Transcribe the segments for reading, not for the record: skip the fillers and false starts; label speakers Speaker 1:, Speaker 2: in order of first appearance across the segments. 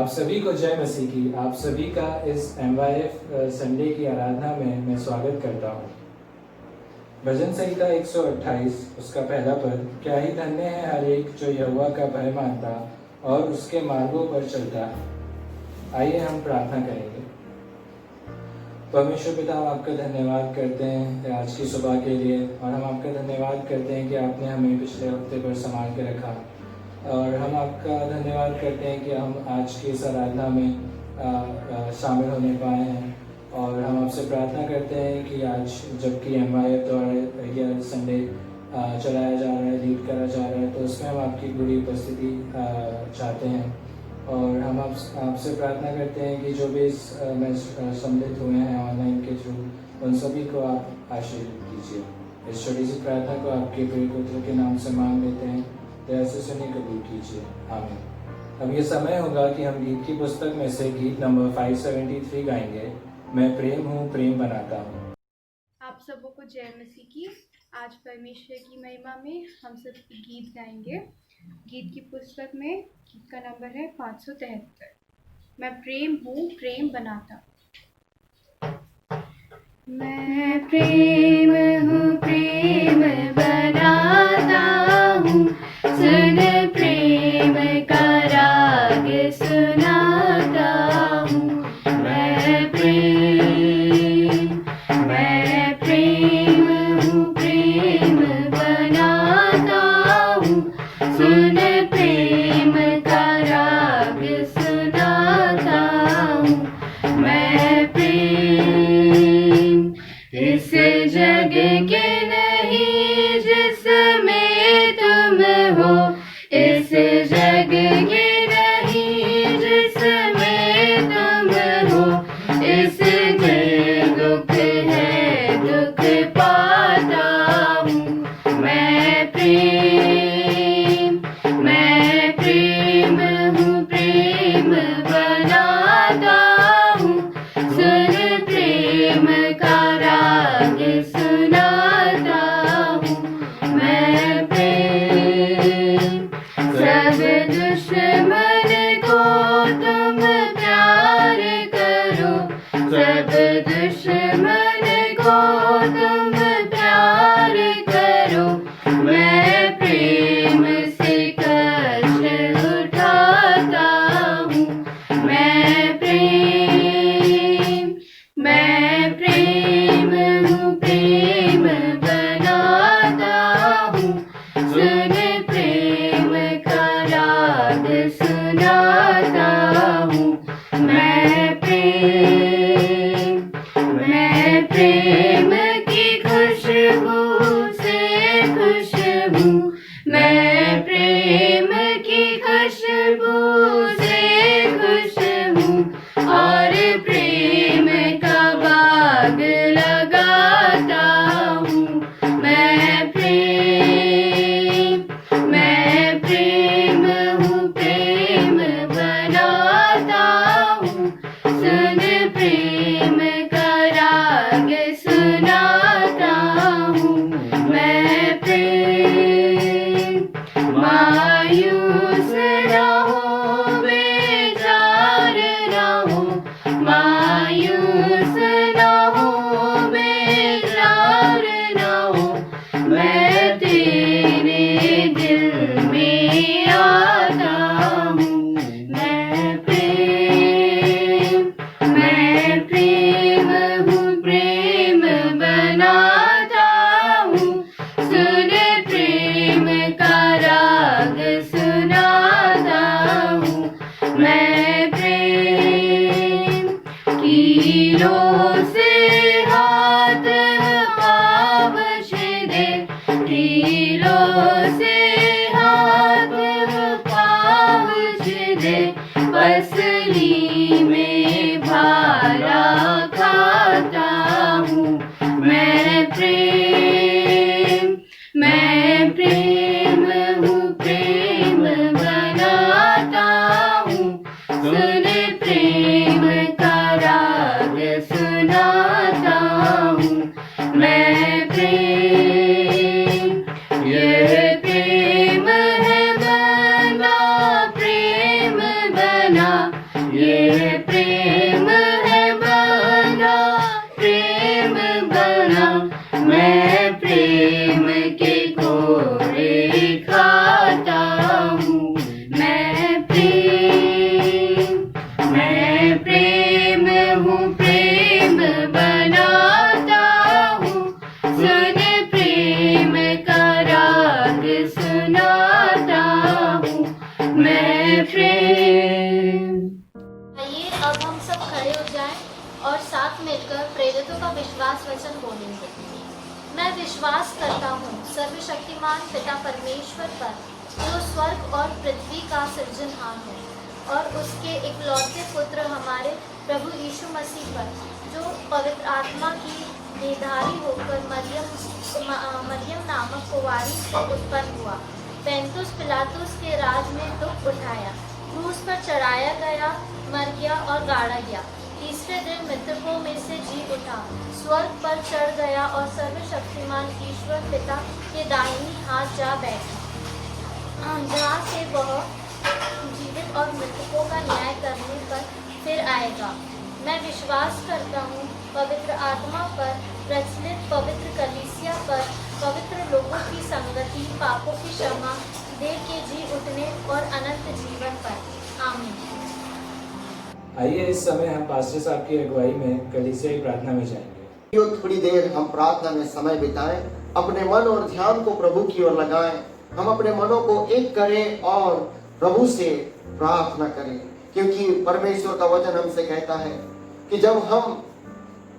Speaker 1: आप सभी को जय मसीह की। आप सभी का इस MYF संडे की आराधना में मैं स्वागत करता हूँ। भजन संहिता 128 उसका पहला पद, क्या ही धन्य है हर एक जो यहोवा का भय मानता और उसके मार्गों पर चलता है। आइए हम प्रार्थना करेंगे। परमेश्वर पिता, हम आपका धन्यवाद करते हैं आज की सुबह के लिए, और हम आपका धन्यवाद करते हैं कि आपने हमें पिछले हफ्ते पर संभाल के रखा, और हम आपका धन्यवाद करते हैं कि हम आज की इस आराधना में शामिल होने पाए हैं। और हम आपसे प्रार्थना करते हैं कि आज जबकि MYF द्वारा यह संडे चलाया जा रहा है, लीड करा जा रहा है, तो उसमें हम आपकी पूरी उपस्थिति चाहते हैं। और हम आपसे प्रार्थना करते हैं कि जो भी इस में सम्मिलित हुए हैं ऑनलाइन के थ्रू, उन सभी को आप आशीर्वाद कीजिए। इस छोटी सी प्रार्थना को आपके प्रिय पुत्र के नाम से मांग लेते हैं, दया से सुनिए, कबूल कीजिए, आमीन। अब ये समय होगा कि हम गीत की पुस्तक में से गीत नंबर 573 गाएंगे, मैं प्रेम हूँ प्रेम बनाता हूँ।
Speaker 2: आप सबों को जय मसीह की। आज परमेश्वर की महिमा में हम सब गीत गाएंगे। गीत की पुस्तक में गीत का नंबर है 573, मैं प्रेम हूँ प्रेम बनाता। मैं प्रेम हूँ प्रेम बनाता हूँ, सुन प्रेम का राग सुनाता हूँ। मैं प्रेम हूँ प्रेम बनाता हूँ, सुन प्रेम का राग सुनाता हूँ। मैं प्रेम इस जग के नहीं जिसमें तुम हो, इस जग के नहीं जिसमें तुम हो, इसके दुख है दुख पाता हूँ। मैं प्रेम हूँ प्रेम बनाता हूँ, सुन प्रेम का राग सुनाता हूँ। मैं प्रेम सब दुश्मन को तुम प्यार करो, सब दुश्मन को तुम प्यार करो। मैं प्रेम से कष्ट उठाता हूँ। मैं प्रेम हूँ प्रेम बनाता हूँ, सुन प्रेम का राग सुनाता हूँ। मैं प्रेम की खुशबू से खुश हूँ, मैं प्रेम की खुशबू से खुश हूँ, और प्रेम का बाग लगाता हूँ। मैं प्रेम हूँ प्रेम बनाता हूँ, सुन प्रेम का राग सुनाता हूँ। मैं प्रेम मायूस ना हो, बेजार ना हो, मायूस ना हो, बेजार ना हो। मैं तेरे दिल में आता हूँ। मैं प्रेम हूँ प्रेम बनाता हूँ, सुन प्रेम का राग सुनाता हूँ। मैं प्रेम कीलों से हाथ पाँव दे, कीलों से हाथ पाँव दे, पसली में भारा खाता हूँ। मैं प्रेम हूँ प्रेम
Speaker 1: प्रेम।
Speaker 3: आइए अब हम सब खड़े हो जाएं और साथ मिलकर प्रेरितों का विश्वास वचन बोलेंगे। मैं विश्वास करता हूँ सर्वशक्तिमान पिता परमेश्वर पर, जो स्वर्ग और पृथ्वी का सृजनहार है, और उसके इकलौते पुत्र हमारे प्रभु यीशु मसीह पर, जो पवित्र आत्मा की देहधारी होकर मरियम नामक कुंवारी से उत्पन्न हुआ, पेंतुस पिलातुस के राज में दुख उठाया, क्रूस पर चढ़ाया गया, मर गया और गाड़ा गया, तीसरे दिन मृतकों में से जी उठा, स्वर्ग पर चढ़ गया और सर्वशक्तिमान ईश्वर पिता के दाहिनी हाथ जा बैठा, जहाँ से वह जीवित और मृतकों का न्याय करने पर फिर आएगा। मैं विश्वास करता हूँ पवित्र आत्मा पर, प्रचलित पवित्र कलीसिया पर, पवित्र लोगों की संगति, पापों की क्षमा, देह के जी उठने और अनंत जीवन पर। आमीन।
Speaker 1: आइए इस समय हम पास्टर साहब की अगुवाई में कलीसियाई प्रार्थना में जाएंगे।
Speaker 4: यो थोड़ी देर हम प्रार्थना में समय बिताएं, अपने मन और ध्यान को प्रभु की ओर लगाएं। हम अपने मनों को एक करें और प्रभु से प्रार्थना करें, क्योंकि परमेश्वर का वचन हमसे कहता है कि जब हम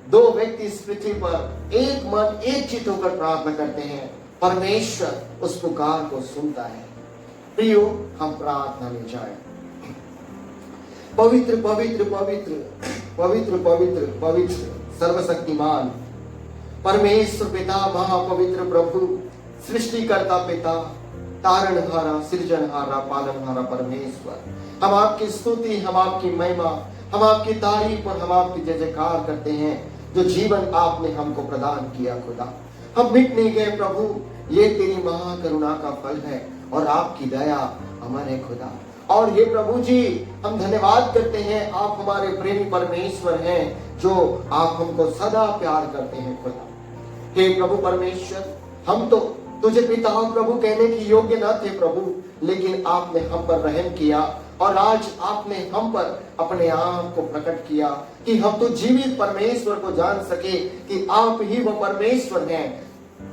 Speaker 4: दो व्यक्ति इस पृथ्वी पर एक मन एक चित्त होकर प्रार्थना करते हैं, परमेश्वर उस पुकार को सुनता है। प्रियो, हम प्रार्थना में जाएं। पवित्र पवित्र पवित्र पवित्र पवित्र पवित्र सर्वशक्तिमान परमेश्वर पिता, महापवित्र प्रभु, सृष्टिकर्ता पिता, तारणहारा, सृजनहारा, पालनहारा परमेश्वर, हम आपकी स्तुति, हम आपकी महिमा, हम आपकी तारीफ और हम आपकी जय जयकार करते हैं जो जीवन आपने हमको प्रदान किया। खुदा, हम मिट नहीं गए प्रभु, ये तेरी महाकरुणा का फल है और आपकी दया अमर है खुदा। और ये प्रभु जी, हम धन्यवाद करते हैं, आप हमारे प्रेमी परमेश्वर हैं जो आप हमको सदा प्यार करते हैं खुदा। हे प्रभु परमेश्वर, हम तो तुझे पिता प्रभु कहने की योग्य न थे प्रभु, लेकिन आपने हम पर रहम किया और आज आपने हम पर अपने आप को प्रकट किया कि हम तो जीवित परमेश्वर को जान सके कि आप ही वो परमेश्वर हैं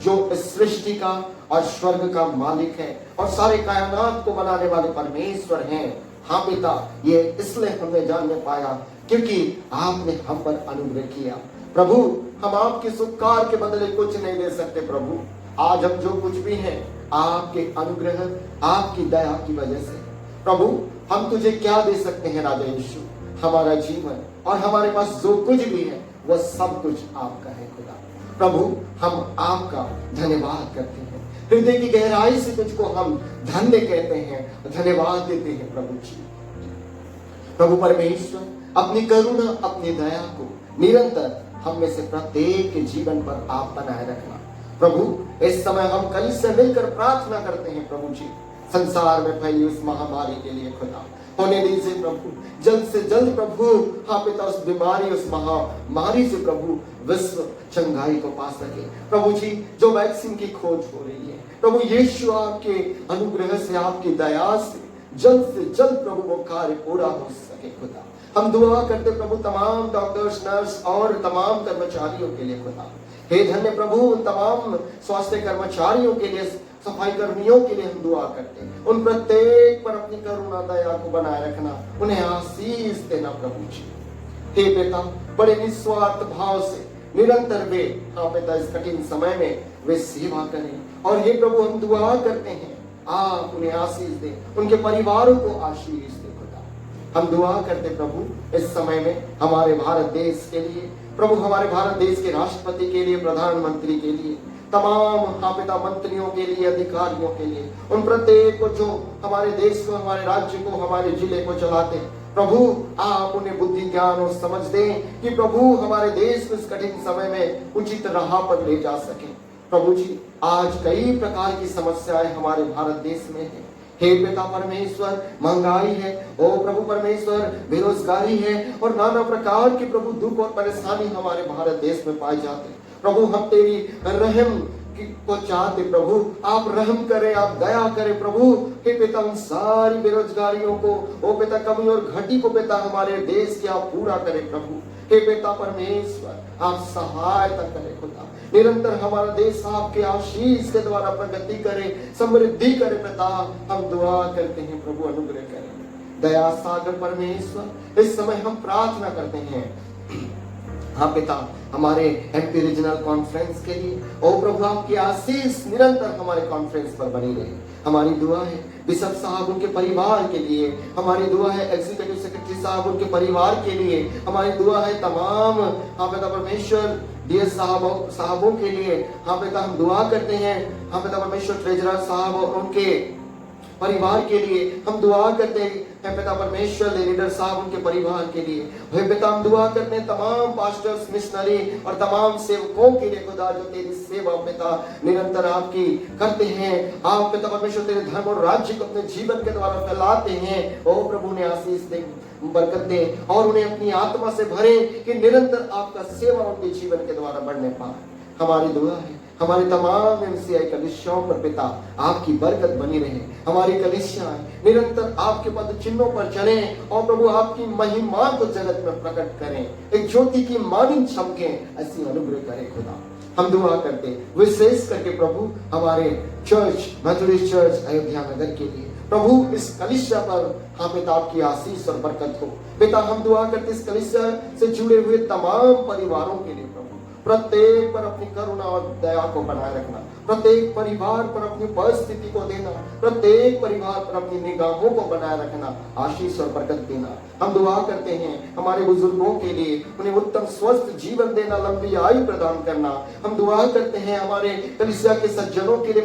Speaker 4: जो इस सृष्टि का और स्वर्ग का मालिक है और सारे कायनात को बनाने वाले परमेश्वर हैं। हाँ पिता, ये इसलिए हमने जानने पाया क्योंकि आपने हम पर अनुग्रह किया। प्रभु, हम आपके सुकार के बदले कुछ नहीं दे सकते प्रभु। आज हम जो कुछ भी हैं आपके अनुग्रह, आपकी दया की वजह से। प्रभु, हम तुझे क्या दे सकते हैं राजा यीशु? हमारा जीवन और हमारे पास जो कुछ भी है वह सब कुछ आपका है खुदा। प्रभु, हम आपका धन्यवाद करते हैं, हृदय की गहराई से तुझको हम धन्य कहते हैं, धन्यवाद देते हैं प्रभु जी। प्रभु परमेश्वर, अपनी करुणा, अपनी दया को निरंतर हम में से प्रत्येक के जीवन पर आप बनाए रखना। प्रभु, इस समय हम कल से मिलकर प्रार्थना करते हैं प्रभु जी, संसार में फैली उस महामारी के लिए खुदा होने दीजिए प्रभु, जल्द से जल्द प्रभु। हाँ पिता, उस बीमारी, उस महामारी से प्रभु विश्व चंगाई को पा सके प्रभु जी। जो वैक्सीन की खोज हो रही है प्रभु यीशु, आपके अनुग्रह से, आपकी दया से जल्द से जल्द प्रभु वो कार्य पूरा हो सके खुदा। हम दुआ करते प्रभु तमाम डॉक्टर्स, नर्स और तमाम कर्मचारियों के लिए खुदा। हे धन्य प्रभु, उन तमाम स्वास्थ्य कर्मचारियों के लिए, सफाई कर्मियों के लिए हम दुआ करते हैं। उन प्रत्येक पर अपनी करुणा दया को बनाए रखना, उन्हें आशीष देना प्रभु जी। हे पिता, बड़े निस्वार्थ भाव से निरंतर वे, हाँ पिता, इस कठिन समय में वे सेवा करें। और हे प्रभु, हम दुआ करते हैं आप उन्हें आशीष दें, उनके परिवारों को आशीष दें खुदा। हम दुआ करते प्रभु इस समय में हमारे भारत देश के लिए प्रभु, हमारे भारत देश के राष्ट्रपति के लिए, प्रधानमंत्री के लिए, तमाम हाँ पिता मंत्रियों के लिए, अधिकारियों के लिए, उन प्रत्येक को जो हमारे देश को, हमारे राज्य को, हमारे जिले को चलाते हैं प्रभु, आप उन्हें बुद्धि, ज्ञान और समझ दें कि प्रभु हमारे देश को इस कठिन समय में उचित राह पर ले जा सके। प्रभु जी, आज कई प्रकार की समस्याएं हमारे भारत देश में है। हे पिता परमेश्वर, महंगाई है, ओ प्रभु परमेश्वर, बेरोजगारी है और नाना प्रकार के प्रभु दुख और परेशानी हमारे भारत देश में पाए जाते हैं। प्रभु, हम तेरी रहम को चाहते प्रभु, आप रहम करें, आप दया करें प्रभु। हे पिता, उन सारी बेरोजगारियों को, ओ पिता, कमी और घटी को पिता हमारे देश की आप पूरा करें प्रभु। हे पिता परमेश्वर, आप सहायता करें खुदा। निरंतर हमारा देश आपके आशीष के द्वारा प्रगति करे, समृद्धि करे पिता। हम दुआ करते हैं प्रभु, अनुग्रह करें। दया सागर परमेश्वर, इस समय हम प्रार्थना करते हैं हाँ पिता, हमारे एमपी रीजनल कॉन्फ्रेंस के लिए ओ प्रभु आपकी आशीष निरंतर हमारे कॉन्फ्रेंस पर बनी रहे। हमारी दुआ है बिशप साहब उनके परिवार के लिए, हमारी दुआ है एग्जीक्यूटिव सेक्रेटरी साहब उनके परिवार के लिए, हमारी दुआ है तमाम हाँ पिता परमेश्वर डीएस साहबों के लिए। हाँ पिता हम दुआ करते हैं हाँ पिता परमेश्वर ट्रेजरर साहब और उनके परिवार के लिए हम दुआ करते हैं पिता परमेश्वर लीडर साहब उनके परिवार के लिए। हे पिता हम दुआ करते हैं तमाम पास्टर्स, मिशनरी और तमाम सेवकों के लिए खुदा जो तेरी सेवा पिता निरंतर आपकी करते हैं। आप पिता परमेश्वर तेरे धर्म और राज्य को अपने जीवन के द्वारा फैलाते हैं। ओ प्रभु ने आशीष दे, बरकत दे और उन्हें अपनी आत्मा से भरे कि निरंतर आपका सेवा उनके जीवन के द्वारा बढ़ने पाए। हमारी दुआ है हमारे तमाम एमसीआई कलीसियाओं पर पिता आपकी बरकत बनी रहे। हमारी कलीसियां निरंतर आपके पद चिन्हों पर चले और प्रभु आपकी महिमा को जगत में प्रकट करें, एक ज्योति की मानिंद चमके, ऐसी अनुग्रह करें खुदा। हम दुआ करते विशेष करके प्रभु हमारे चर्च मेथोडिस्ट चर्च अयोध्या नगर के लिए प्रभु इस कलीसिया पर हाँ पिता आपकी आशीष और बरकत हो। पिता हम दुआ करते इस कलीसिया से जुड़े हुए तमाम परिवारों के लिए प्रभु प्रत्येक पर अपनी करुणा और दया को बनाए रखना, प्रत्येक परिवार पर अपनी परिस्थिति को देना, प्रत्येक परिवार पर अपनी निगाहों को बनाए रखना, आशीष और बरकत देना। हम दुआ करते हैं हमारे बुजुर्गों के लिए, उन्हें उत्तम स्वस्थ जीवन देना, लंबी आयु प्रदान करना। हम दुआ करते हैं हमारे कलीसिया के सज्जनों के लिए,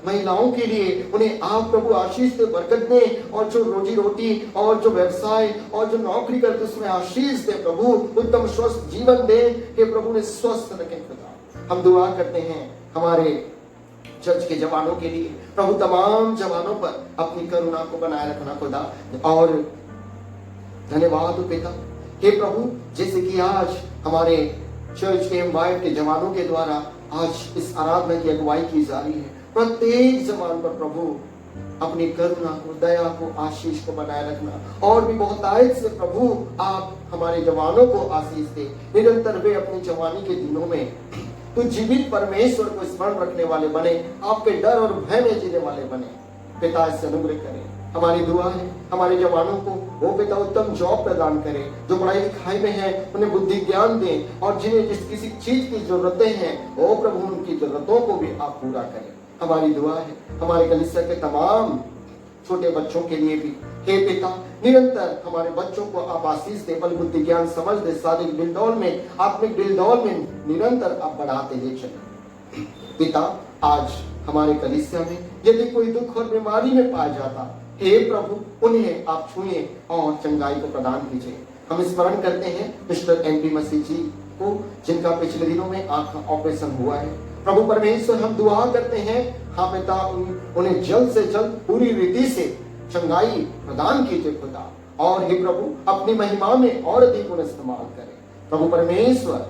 Speaker 4: महिलाओं के लिए, उन्हें आप प्रभु आशीष दे, बरकत दे और जो रोजी रोटी और जो व्यवसाय और जो नौकरी करते उसमें आशीष दे प्रभु, उत्तम स्वस्थ जीवन दे कि प्रभु ने स्वस्थ रखें खुदा। हम दुआ करते हैं हमारे चर्च के जवानों के लिए प्रभु तमाम जवानों पर अपनी करुणा को बनाए रखना खुदा। और धन्यवाद पिता हे प्रभु, जैसे कि आज हमारे चर्च के एम्बाइड के जवानों के द्वारा आज इस आराधना की अगुवाई की जा रही है, प्रत्येक जवान पर प्रभु अपनी करुणा को, दया को, आशीष को बनाए रखना और भी बहुत आयत से प्रभु आप हमारे जवानों को आशीष दे। निरंतर वे अपनी जवानी के दिनों में तो जीवित परमेश्वर को स्मरण रखने वाले बने, आपके डर और भय में जीने वाले बने। पिता इससे अनुग्रह करें। हमारी दुआ है हमारे जवानों को वो पिता उत्तम जॉब प्रदान करें, जो पढ़ाई लिखाई में है उन्हें बुद्धि ज्ञान दें और जिन्हें जिस किसी चीज की जरूरतें हैं वो प्रभु उनकी जरूरतों को भी आप पूरा करें। हमारी दुआ है हमारे कलीसिया के तमाम छोटे बच्चों के लिए भी हे पिता निरंतर हमारे बच्चों को आप आशीष दे, बल बुद्धि ज्ञान समझ दे, शारीरिक दिलडौल में, आत्मिक दिलडौल में निरंतर आप बढ़ाते ले चले। पिता आज हमारे कलीसिया में यदि कोई दुख और बीमारी में पाया जाता, हे प्रभु उन्हें आप छुए और चंगाई को प्रदान कीजिए। हम स्मरण करते हैं मिस्टर एमपी मसीह जी को, जिनका पिछले दिनों में आंख का ऑपरेशन हुआ है। प्रभु परमेश्वर हम दुआ करते हैं हाँ पिता उन्हें जल्द से जल्द पूरी रीति से चंगाई प्रदान कीजिए खुदा, और हे प्रभु अपनी महिमा में और अधिक उन्हें इस्तेमाल करें। प्रभु परमेश्वर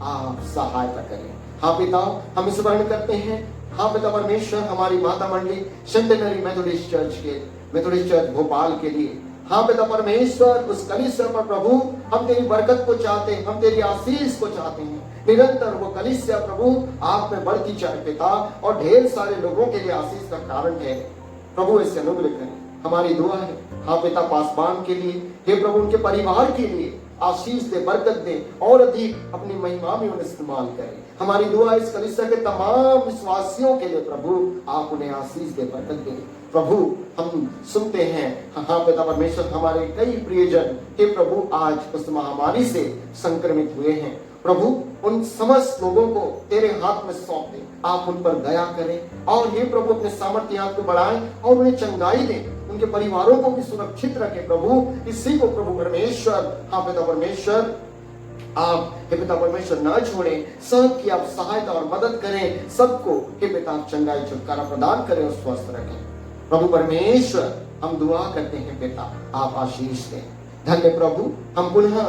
Speaker 4: आप सहायता करें। हाँ पिता हम स्मरण करते हैं हाँ पिता परमेश्वर हमारी माता मंडली सेंटेनरी मेथोडिस्ट चर्च भोपाल के लिए। हाँ पिता परमेश्वर उस कलीसिया पर प्रभु हम तेरी बरकत को चाहते हैं, हम तेरी आशीष को चाहते हैं। निरंतर वो कलीसिया प्रभु आप में बढ़ती जाए पिता और ढेर सारे लोगों के लिए आशीष का कारण है। प्रभु इससे अनुग्रह करें। हमारी दुआ है हाँ पिता पासवान के लिए, हे प्रभु उनके परिवार के लिए आशीष दे, बरकत दे और अधिक अपनी महिमा में उन्हें इस्तेमाल करें। हमारी दुआ इस कलीसिया के तमाम विश्वासियों के लिए प्रभु आप उन्हें आशीष दे, बरकत दे। प्रभु हम सुनते हैं हाँ पिता परमेश्वर हमारे कई प्रियजन हे प्रभु आज उस महामारी से संक्रमित हुए हैं। प्रभु उन समस्त लोगों को तेरे हाथ में सौंप दे, आप उन पर दया करें और हे प्रभु अपने सामर्थ्य हाथ को बढ़ाएं और उन्हें चंगाई दें, उनके परिवारों को भी सुरक्षित रखें। प्रभु किसी को प्रभु परमेश्वर हाँ पिता परमेश्वर आप हे पिता परमेश्वर न छोड़े, सबकी आप सहायता और मदद करें, सबको हे पिता आप चंगाई छुटकारा प्रदान करें और स्वस्थ रखें। प्रभु परमेश्वर हम दुआ करते हैं पिता आप आशीष दें। धन्य प्रभु हम पुनः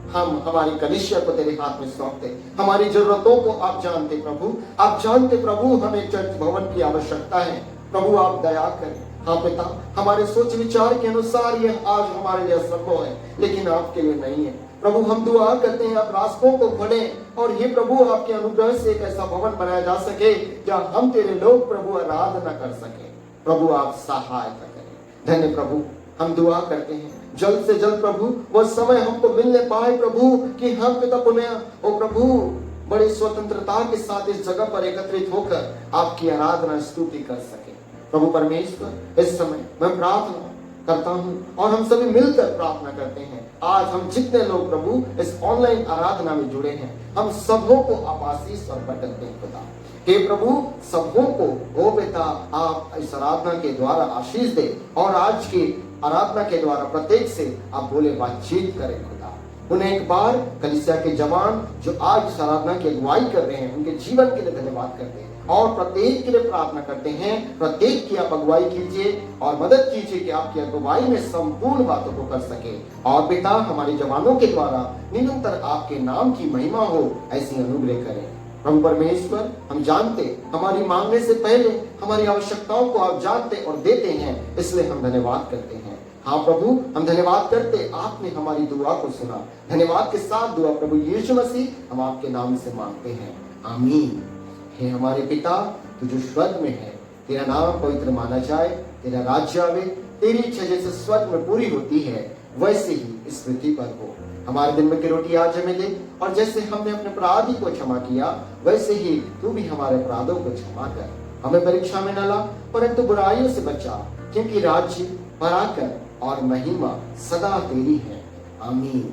Speaker 4: हम हमारी कलीसिया को तेरे हाथ में सौंपते, हमारी जरूरतों को आप जानते प्रभु, आप जानते प्रभु हमें चर्च भवन की आवश्यकता है। प्रभु आप दया करें। हाँ पिता हमारे सोच विचार के अनुसार यह आज हमारे लिए असंभव है, लेकिन आपके लिए नहीं है। प्रभु हम दुआ करते हैं आप रास्तों को खोलें और ये प्रभु आपके अनुग्रह से एक ऐसा भवन बनाया जा सके जहाँ हम तेरे लोग प्रभु आराधना कर सके। प्रभु आप सहायता करें। धन्य प्रभु हम दुआ करते हैं जल्द से जल्द प्रभु वो समय हमको मिलने पाए प्रभु कि हम पिता पुण्य ओ प्रभु बड़ी स्वतंत्रता के साथ इस जगह पर एकत्रित होकर आपकी आराधना स्तुति कर सके। प्रभु परमेश्वर इस समय मैं प्रार्थना करता हूँ और हम सभी मिलकर प्रार्थना करते हैं। आज हम जितने लोग प्रभु इस ऑनलाइन आराधना में जुड़े हैं हम सबों को आप आशीष और बरकत दें खुदा। हे प्रभु सबों को ओ पिता आप इस आराधना के द्वारा आशीष दे और आज की आराधना के द्वारा प्रत्येक से आप बोले बातचीत करें खुदा। उन्हें एक बार कलीसिया के जवान जो आज इस आराधना की अगुवाई कर रहे हैं उनके जीवन के लिए धन्यवाद करते हैं और प्रत्येक के लिए प्रार्थना करते हैं प्रत्येक की आप अगुवाई कीजिए और मदद कीजिए कि आपकी अगुवाई में संपूर्ण बातों को कर सके और पिता हमारे जवानों के द्वारा निरंतर आपके नाम की महिमा हो ऐसी अनुग्रह करें। प्रभु परमेश्वर हम जानते हमारी मांगने से पहले हमारी आवश्यकताओं को आप जानते और देते हैं इसलिए हम धन्यवाद करते हैं। हाँ प्रभु हम धन्यवाद करते आपने हमारी दुआ को सुना। धन्यवाद के साथ दुआ प्रभु यीशु मसीह हम आपके नाम से मांगते हैं आमीन। हे हमारे पिता तू जो स्वर्ग में है तेरा नाम पवित्र माना जाए तेरा राज्य आवे तेरी इच्छा जैसे स्वर्ग में पूरी होती है वैसे ही इस पृथ्वी पर हो। हमारे दिन में की रोटी आज हमें दे और जैसे हमने अपने अपराधी को क्षमा किया वैसे ही तू भी हमारे अपराधों को क्षमा कर। हमें परीक्षा में न ला परंतु बुराइयों से बचा क्योंकि राज्य पराक्रम और महिमा सदा तेरी है आमीन।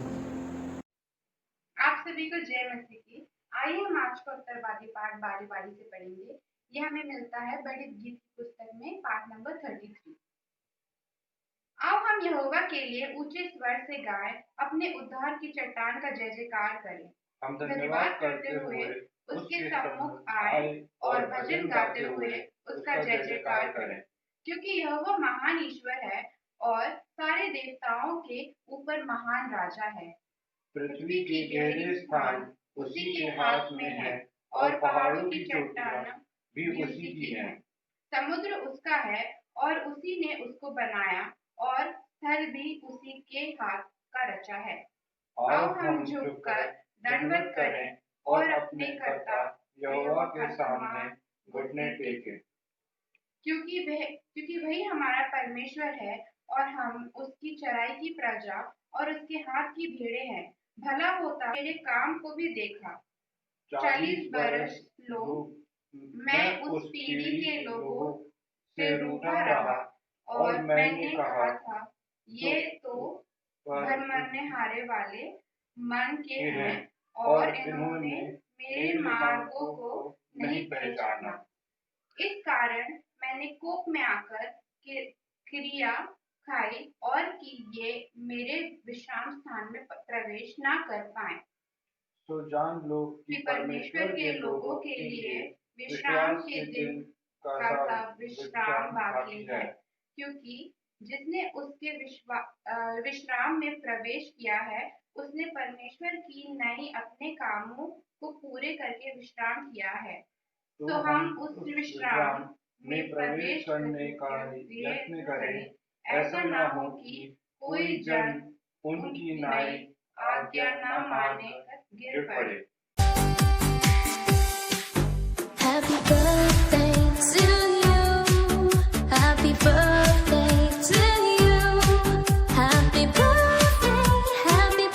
Speaker 2: आप सभी को जय मसीह की। आइए हम आज का उत्तरवादी पाठ बारी बारी से पढ़ेंगे। यह हमें मिलता है बढ़ित गीत पुस्तक में पाठ नंबर 33। आओ हम यहोवा के लिए ऊंचे स्वर से गाएं, अपने उद्धार की चट्टान का जय जयकार करें।
Speaker 5: हम धन्यवाद करते हुए उसके सम्मुख आए और भजन गाते हुए उसका जय जयकार करें,
Speaker 2: क्योंकि यहोवा महान ईश्वर है और सारे देवताओं के ऊपर महान राजा है।
Speaker 5: पृथ्वी के गहरे स्थान उसी के हाथ में है और पहाड़ों की चोटियां भी उसी की हैं।
Speaker 2: समुद्र उसका है और उसी ने उसको बनाया और स्थल भी उसी के हाथ का रचा है। आओ हम झुककर दंडवत करें और अपने कर्ता
Speaker 5: यहोवा के सामने घुटने टेकें,
Speaker 2: क्योंकि वही हमारा परमेश्वर है और हम उसकी चराई की प्रजा और उसके हाथ की भेड़ें हैं। भला होता मेरे काम को भी देखा। 40 बरस लोग मैं उस पीढ़ी के लोगों से रूठा रहा और मैंने कहा था ये तो भरमरने हारे वाले मन के हैं और इन्होंने मेरे मार्गों को नहीं पहचाना। इस कारण मैंने कोप में आकर क्रिया खाई और कि ये मेरे विश्राम स्थान में प्रवेश ना कर पाए।
Speaker 5: तो जान लो
Speaker 2: कि परमेश्वर के लोगों के लिए विश्राम के दिन का विश्राम बाकी है, क्योंकि जिसने उसके विश्राम में प्रवेश किया है उसने परमेश्वर की नई अपने कामों को पूरे करके विश्राम किया है। तो हम उस विश्राम में प्रवेश करने का यत्न करें, ऐसा ना हो कि कोई जन उनकी नई आज्ञा न माने गिर पड़े।
Speaker 6: Happy birthday to you. Happy birthday to you. Happy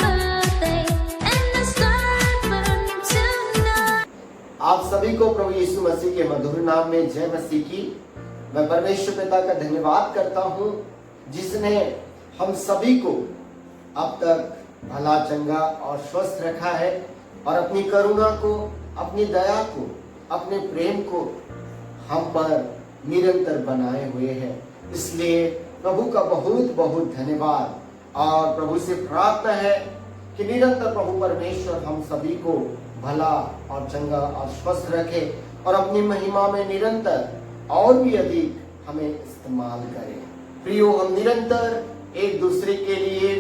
Speaker 6: birthday, and the sun burning tonight.
Speaker 4: आप सभी को प्रभु यीशु मसीह के मधुर नाम में जय मसीह की। मैं परमेश्वर पिता का धन्यवाद करता हूँ जिसने हम सभी को अब तक भला चंगा और स्वस्थ रखा है और अपनी करुणा को अपनी दया को अपने प्रेम को हम पर निरंतर बनाए हुए हैं। इसलिए प्रभु का बहुत बहुत धन्यवाद और प्रभु से प्रार्थना है कि निरंतर प्रभु परमेश्वर हम सभी को भला और चंगा और स्वस्थ रखे और अपनी महिमा में निरंतर और भी अधिक हमें इस्तेमाल करे। प्रियो हम निरंतर एक दूसरे के लिए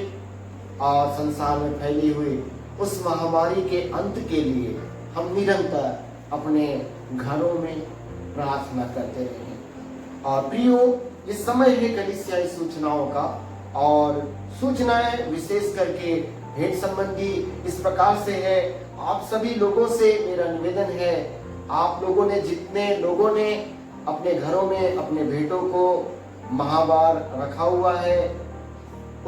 Speaker 4: और संसार में फैली हुई उस महामारी के अंत के लिए हम निरंतर अपने घरों में प्रार्थना करते रहें। और प्रियो इस समय है कलीसियाई सूचनाओं का और सूचनाएं विशेष करके भेंट संबंधी इस प्रकार से है। आप सभी लोगों से मेरा निवेदन है, आप लोगों ने जितने लोगों ने अपने घरों में अपने भेंटों को महावार रखा हुआ है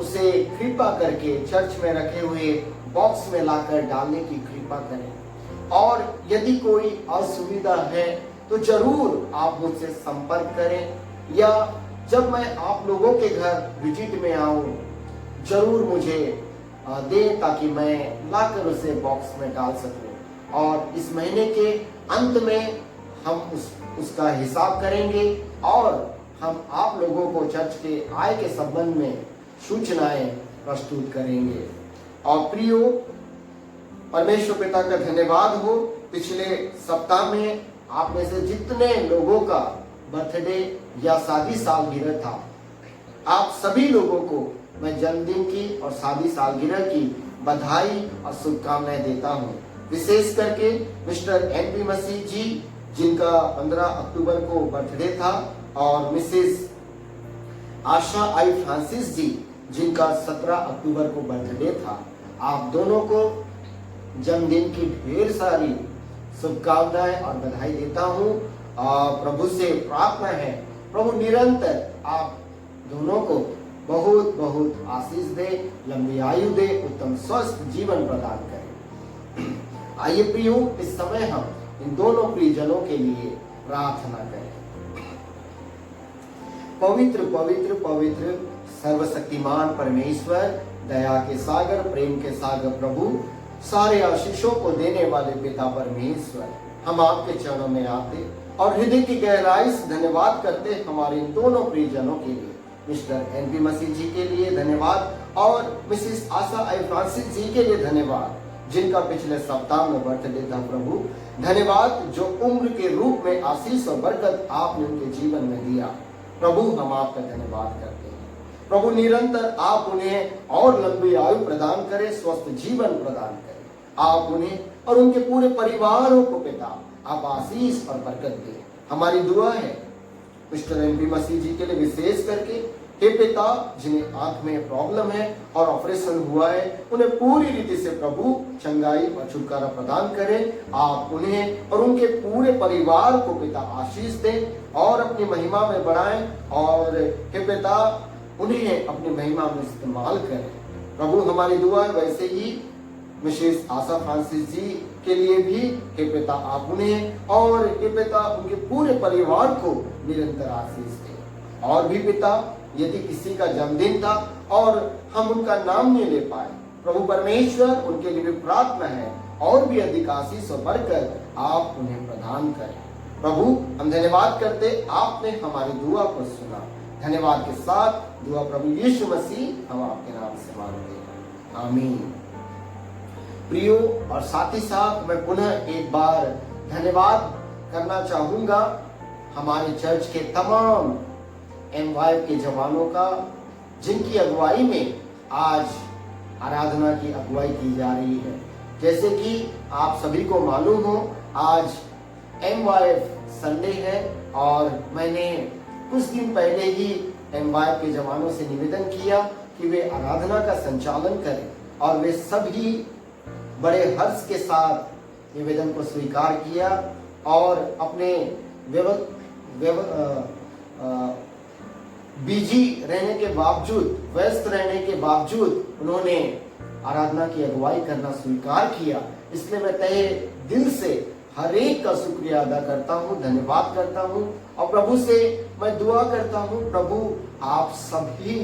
Speaker 4: उसे कृपा करके चर्च में रखे हुए बॉक्स में लाकर डालने की कृपा करें। और यदि कोई असुविधा है तो जरूर आप मुझसे संपर्क करें, या जब मैं आप लोगों के घर विजिट में आऊं जरूर मुझे दें, ताकि मैं लाकर उसे बॉक्स में डाल सकूं। और इस महीने के अंत में हम उसका हिसाब करेंगे और हम आप लोगों को चर्च के आय के संबंध में सूचनाएं प्रस्तुत करेंगे। और प्रियो, परमेश्वर पिता का धन्यवाद हो, पिछले सप्ताह में आप में से जितने लोगों का बर्थडे या शादी सालगिरह था, आप सभी लोगों को मैं जन्मदिन की और शादी सालगिरह की बधाई और शुभकामनाएं देता हूं। विशेष करके मिस्टर एन.पी. मसीह जी, जिनका 15 अक्टूबर को बर्थडे था, और मिसेस आशा आई फ्रांसिस जी, जिनका 17 अक्टूबर को बर्थडे था। आप दोनों को जन्मदिन की ढेर सारी शुभकामनाएं और बधाई देता हूं। प्रभु से प्रार्थना है, प्रभु निरंतर आप दोनों को बहुत बहुत आशीष दे, लंबी आयु दे, उत्तम स्वस्थ जीवन प्रदान करे। आइए प्रियो, इस समय हम इन दोनों प्रियजनों के लिए प्रार्थना करें। पवित्र पवित्र पवित्र सर्वशक्तिमान परमेश्वर, दया के सागर, प्रेम के सागर प्रभु, सारे आशीषों को देने वाले पिता परमेश्वर, हम आपके चरणों में आते और हृदय की गहराई से धन्यवाद करते हमारे इन दोनों प्रियजनों के लिए। Mister NP. मसीह जी के लिए धन्यवाद और मिसेस आशा आई फ्रांसिस जी के लिए धन्यवाद, जिनका पिछले सप्ताह में बर्थडे था। प्रभु धन्यवाद, जो उम्र के रूप में आशीष और बरकत आपने उनके जीवन में दिया। प्रभु हम आपका धन्यवाद करते हैं। प्रभु निरंतर आप उन्हें और लंबी आयु प्रदान करें, स्वस्थ जीवन प्रदान करें। आप उन्हें और उनके पूरे परिवारों को पिता आप आशीष और बरकत दें। हमारी दुआ है मिस्टर एन.पी. मसीह जी के लिए विशेष करके, हे पिता, जिन्हें आंख में प्रॉब्लम है और ऑपरेशन हुआ है, उन्हें पूरी रीति से प्रभु चंगाई और छुटकारा प्रदान करें। आप उन्हें और उनके पूरे परिवार को पिता आशीष दें और अपनी महिमा में बढ़ाएं, और हे पिता उन्हें अपनी महिमा में इस्तेमाल करें। प्रभु हमारी दुआ है वैसे ही मिसेस आशा फ्रांसिस जी के लिए भी, हे पिता आप उन्हें और हे पिता उनके पूरे परिवार को निरंतर आशीष दें। और भी पिता, यदि किसी का जन्मदिन था और हम उनका नाम नहीं ले पाए, प्रभु परमेश्वर उनके लिए भी प्रार्थना है, और भी अधिक आशीष और बरकत आप उन्हें प्रदान करें। प्रभु हम धन्यवाद करते, आपने हमारी दुआ को सुना। धन्यवाद के साथ दुआ प्रभु यीशु मसीह हम आपके नाम से मांगते हैं, आमीन। प्रियो, और साथ ही साथ मैं पुनः एक बार धन्यवाद करना चाहूंगा हमारे चर्च के तमाम M5 के जवानों का, जिनकी अगुवाई में आज आराधना की अगुवाई की जा रही है। जैसे कि आप सभी को मालूम हो, आज M5 संडे है, और मैंने कुछ दिन पहले ही M5 के जवानों से निवेदन किया कि वे आराधना का संचालन करें, और वे सभी बड़े हर्ष के साथ निवेदन को स्वीकार किया, और अपने बिजी रहने के बावजूद, व्यस्त रहने के बावजूद उन्होंने आराधना की अगुवाई करना स्वीकार किया। इसलिए मैं तहे दिल से हर एक का शुक्रिया अदा करता हूँ, धन्यवाद करता हूँ, और प्रभु से मैं दुआ करता हूँ, प्रभु आप सभी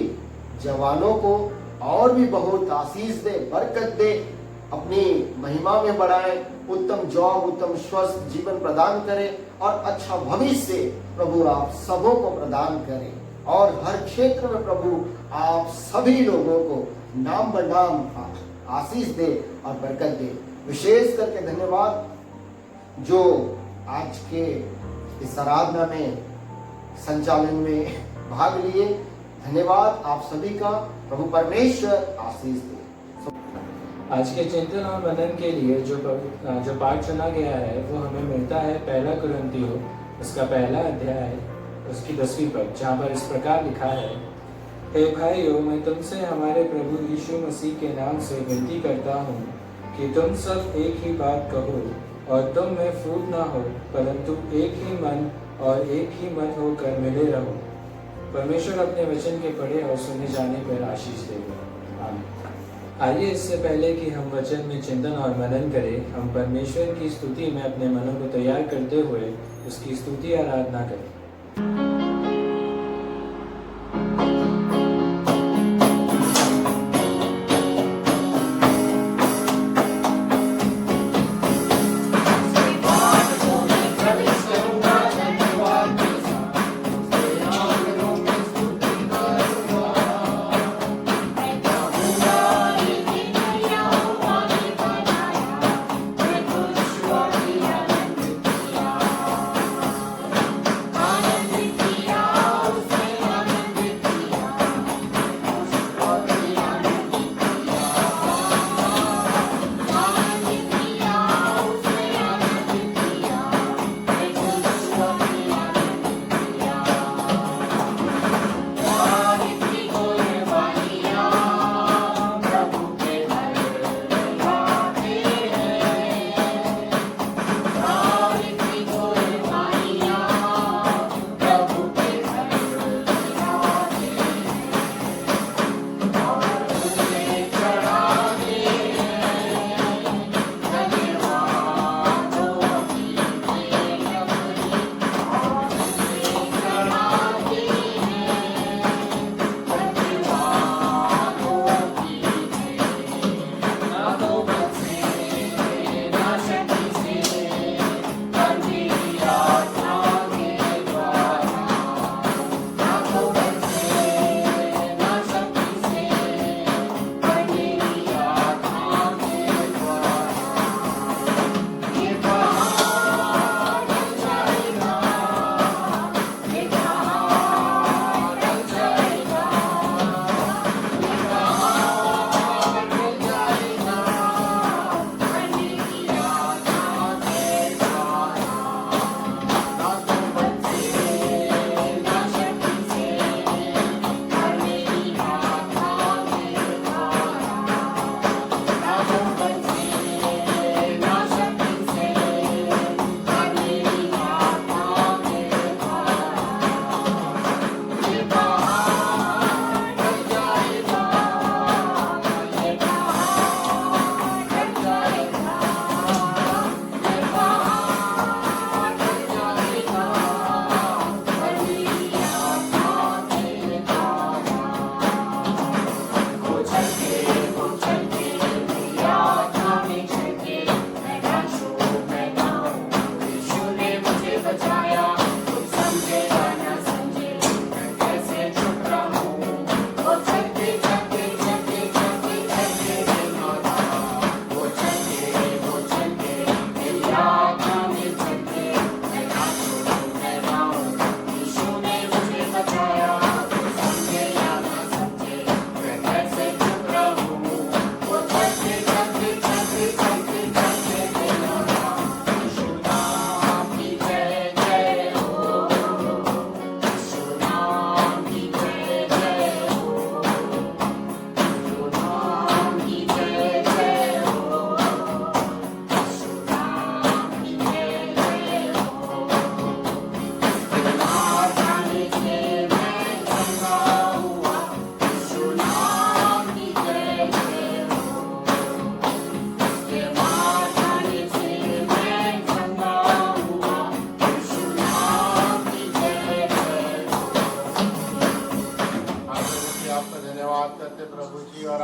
Speaker 4: जवानों को और भी बहुत आशीष दे, बरकत दे, अपनी महिमा में बढ़ाए, उत्तम जॉब, उत्तम स्वस्थ जीवन प्रदान करें, और अच्छा भविष्य प्रभु आप सबों को प्रदान करें, और हर क्षेत्र में प्रभु आप सभी लोगों को नाम बनाम आशीष दे और बरकत दे। विशेष करके धन्यवाद जो आज के इस आराधना में संचालन में भाग लिए। धन्यवाद आप सभी का, प्रभु परमेश्वर आशीष दे।
Speaker 1: आज के चिंतन और मनन के लिए जो पाठ चुना गया है वो हमें मिलता है 1 कुरिन्थियों उसका 1 अध्याय उसकी 10वीं पद, जहाँ पर इस प्रकार लिखा है, हे भाइयों, मैं तुमसे हमारे प्रभु यीशु मसीह के नाम से विनती करता हूँ कि तुम सब एक ही बात कहो और तुम में फूट ना हो, परंतु एक ही मन और एक ही मत होकर मिले रहो। परमेश्वर अपने वचन के पढ़े और सुने जाने पर आशीष देगा। आमीन। आइए इससे पहले कि हम वचन में चिंतन और मनन करें, हम परमेश्वर की स्तुति में अपने मनों को तैयार करते हुए उसकी स्तुति आराधना करें।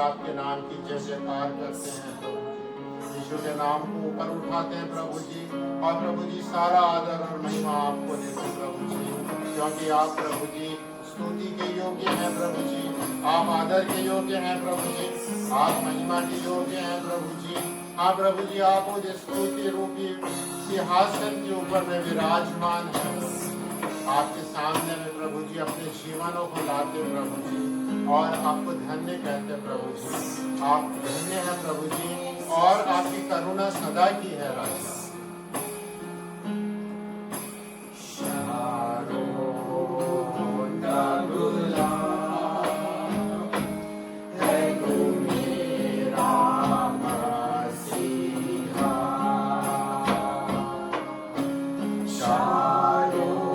Speaker 5: आपके नाम की जय जयकार करते हैं प्रभु। यीशु के नाम को ऊपर उठाते हैं प्रभु जी, और प्रभु जी सारा आदर और महिमा आपको देते हैं प्रभु जी, क्योंकि आप प्रभु जी स्तुति के योग्य हैं प्रभु जी, आप आदर के योग्य हैं प्रभु जी, आप महिमा के योग्य हैं प्रभु जी। हाँ प्रभु जी, आप वो जो स्तुति रूपी सिंहासन के ऊपर में विराजमान है, आपके सामने में प्रभु जी अपने जीवनों को लाते प्रभु जी, और आपको धन्य कहते प्रभु जी। आप धन्य हैं प्रभु जी, और आपकी करुणा सदा की है राजा।
Speaker 4: Sharon,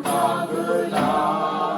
Speaker 4: Kabula.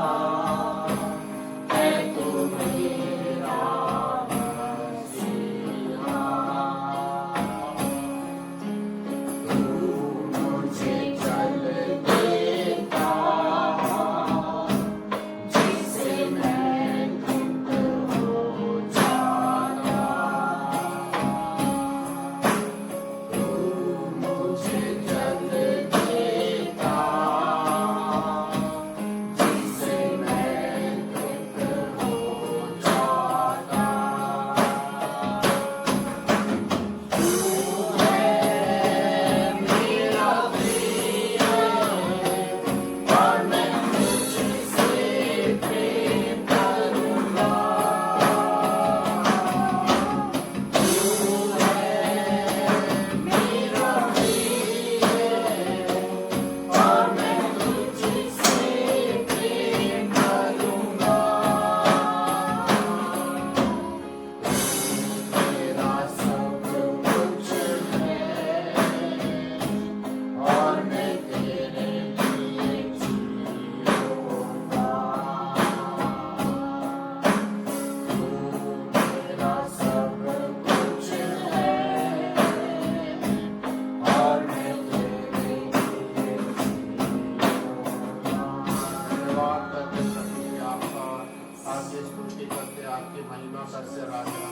Speaker 5: आपकी स्तुति करते, आपकी महिमा करते राजा।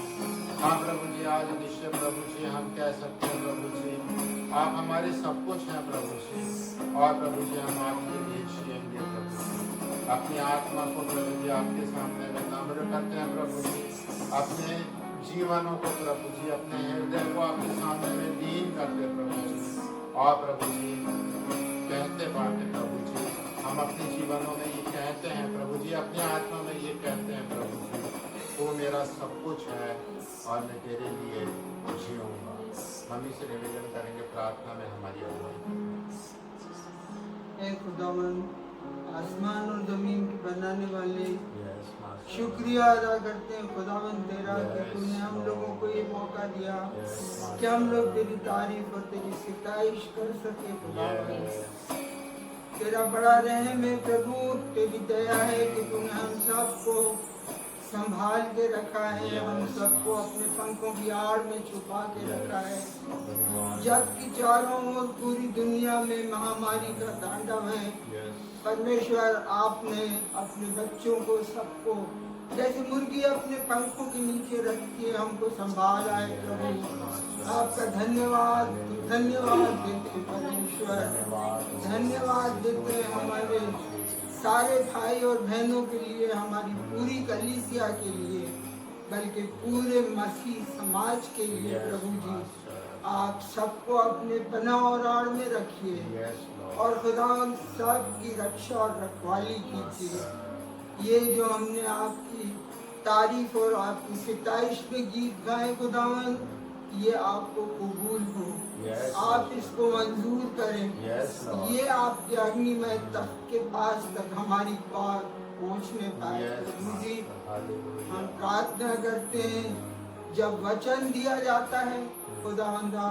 Speaker 5: हाँ प्रभु जी, आज निश्चय प्रभु जी हम कह सकते हैं प्रभु जी, आप हमारे सब कुछ हैं प्रभु जी, और प्रभु जी हम आपके लिए जिएंगे प्रभु जी। अपनी आत्मा को प्रभु जी आपके सामने में नम्र करते हैं प्रभु जी, अपने जीवनों को प्रभु जी, अपने हृदय को आपके सामने में दीन करते प्रभु जी, और प्रभु जी कहते बातें प्रभु जी, हम अपने जीवनों में ये कहते हैं प्रभु जी, अपनी आत्मा में ये कहते हैं प्रभु जी, वो मेरा सब कुछ है और मैं तेरे लिए जीऊंगा। हम इसे निवेदन करेंगे प्रार्थना में हमारी अगुवाई।
Speaker 7: ऐ खुदावन, आसमान और जमीन के बनाने वाले, शुक्रिया अदा करते हैं खुदावन तेरा कि तूने हम लोगों को ये मौका दिया कि हम लोग तेरी तारीफ और तेरी सिताइश कर सके खुदावन। तेरा बड़ा रहम है प्रभु, तेरी दया है कि तूने हम सबको संभाल के रखा है, हम सबको अपने पंखों की आड़ में छुपा के रखा है। जबकि चारों ओर पूरी दुनिया में महामारी का तांडव है, परमेश्वर आपने अपने बच्चों को सबको जैसे मुर्गी अपने पंखों के नीचे रखती है हमको संभाला है प्रभु। आपका धन्यवाद धन्यवाद देते परमेश्वर, धन्यवाद देते हमारे सारे भाई और बहनों के लिए, हमारी पूरी कलीसिया के लिए, बल्कि पूरे मसीह समाज के लिए प्रभु जी। आप सबको अपने पनाह और आड़ में रखिए और खुदा सब की रक्षा और रखवाली कीजिए। ये जो हमने आपकी तारीफ और आपकी सिताइश पे गीत गाए खुदावन, ये आपको कबूल हो, आप इसको मंजूर करें, ये आपके अग्निमय तख्त के पास तक हमारी बात पहुंचने पाए प्रभु जी। हम प्रार्थना करते हैं जब वचन दिया जाता है खुदावंदा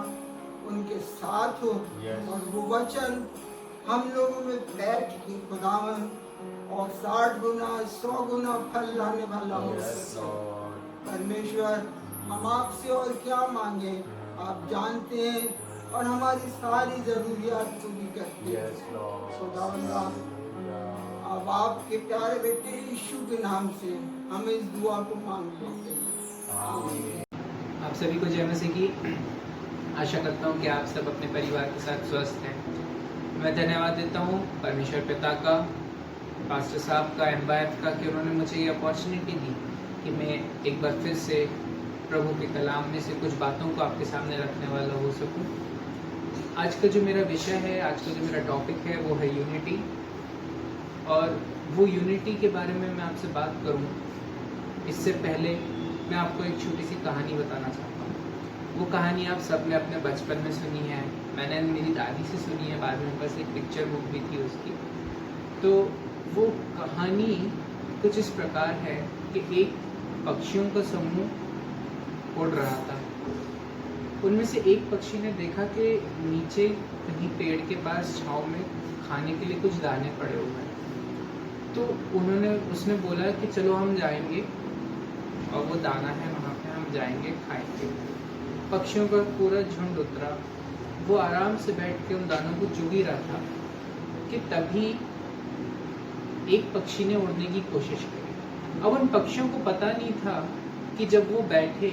Speaker 7: उनके साथ हो, और वो वचन हम लोगों में बैठ के खुदावन और 60 गुना 100 गुना फल लाने वाला हो परमेश्वर। हम आपसे और क्या मांगे, आप जानते हैं और हमारी सारी जरूरियात पूरी करते हैं खुदावंदा। अब आपके प्यारे बेटे यीशु के नाम से हम इस दुआ को मांग लेते हैं, आमीन।
Speaker 8: आप सभी को जय मसीह की। आशा करता हूँ कि आप सब अपने परिवार के साथ स्वस्थ हैं। मैं धन्यवाद देता हूँ परमेश्वर पिता का, पास्टर साहब का, एम्बायत का कि उन्होंने मुझे ये अपॉर्चुनिटी दी कि मैं एक बार फिर से प्रभु के कलाम में से कुछ बातों को आपके सामने रखने वाला हो सकूं। आज का जो मेरा विषय है, आज का जो मेरा टॉपिक है वो है यूनिटी, और वो यूनिटी के बारे में मैं आपसे बात करूं इससे पहले मैं आपको एक छोटी सी कहानी बताना चाहता हूँ। वो कहानी आप सब ने अपने बचपन में सुनी है, मैंने मेरी दादी से सुनी है, बाद में बस एक पिक्चर बुक भी थी उसकी। तो वो कहानी कुछ इस प्रकार है कि एक पक्षियों का समूह उड़ रहा था। उनमें से एक पक्षी ने देखा कि नीचे कहीं पेड़ के पास छांव में खाने के लिए कुछ दाने पड़े हुए हैं। तो उसने बोला कि चलो हम जाएंगे और वो दाना है वहाँ पे, हम जाएंगे खाएंगे। पक्षियों का पूरा झुंड उतरा, वो आराम से बैठ के उन दानों को चुग ही रहा था कि तभी एक पक्षी ने उड़ने की कोशिश की। अब उन पक्षियों को पता नहीं था कि जब वो बैठे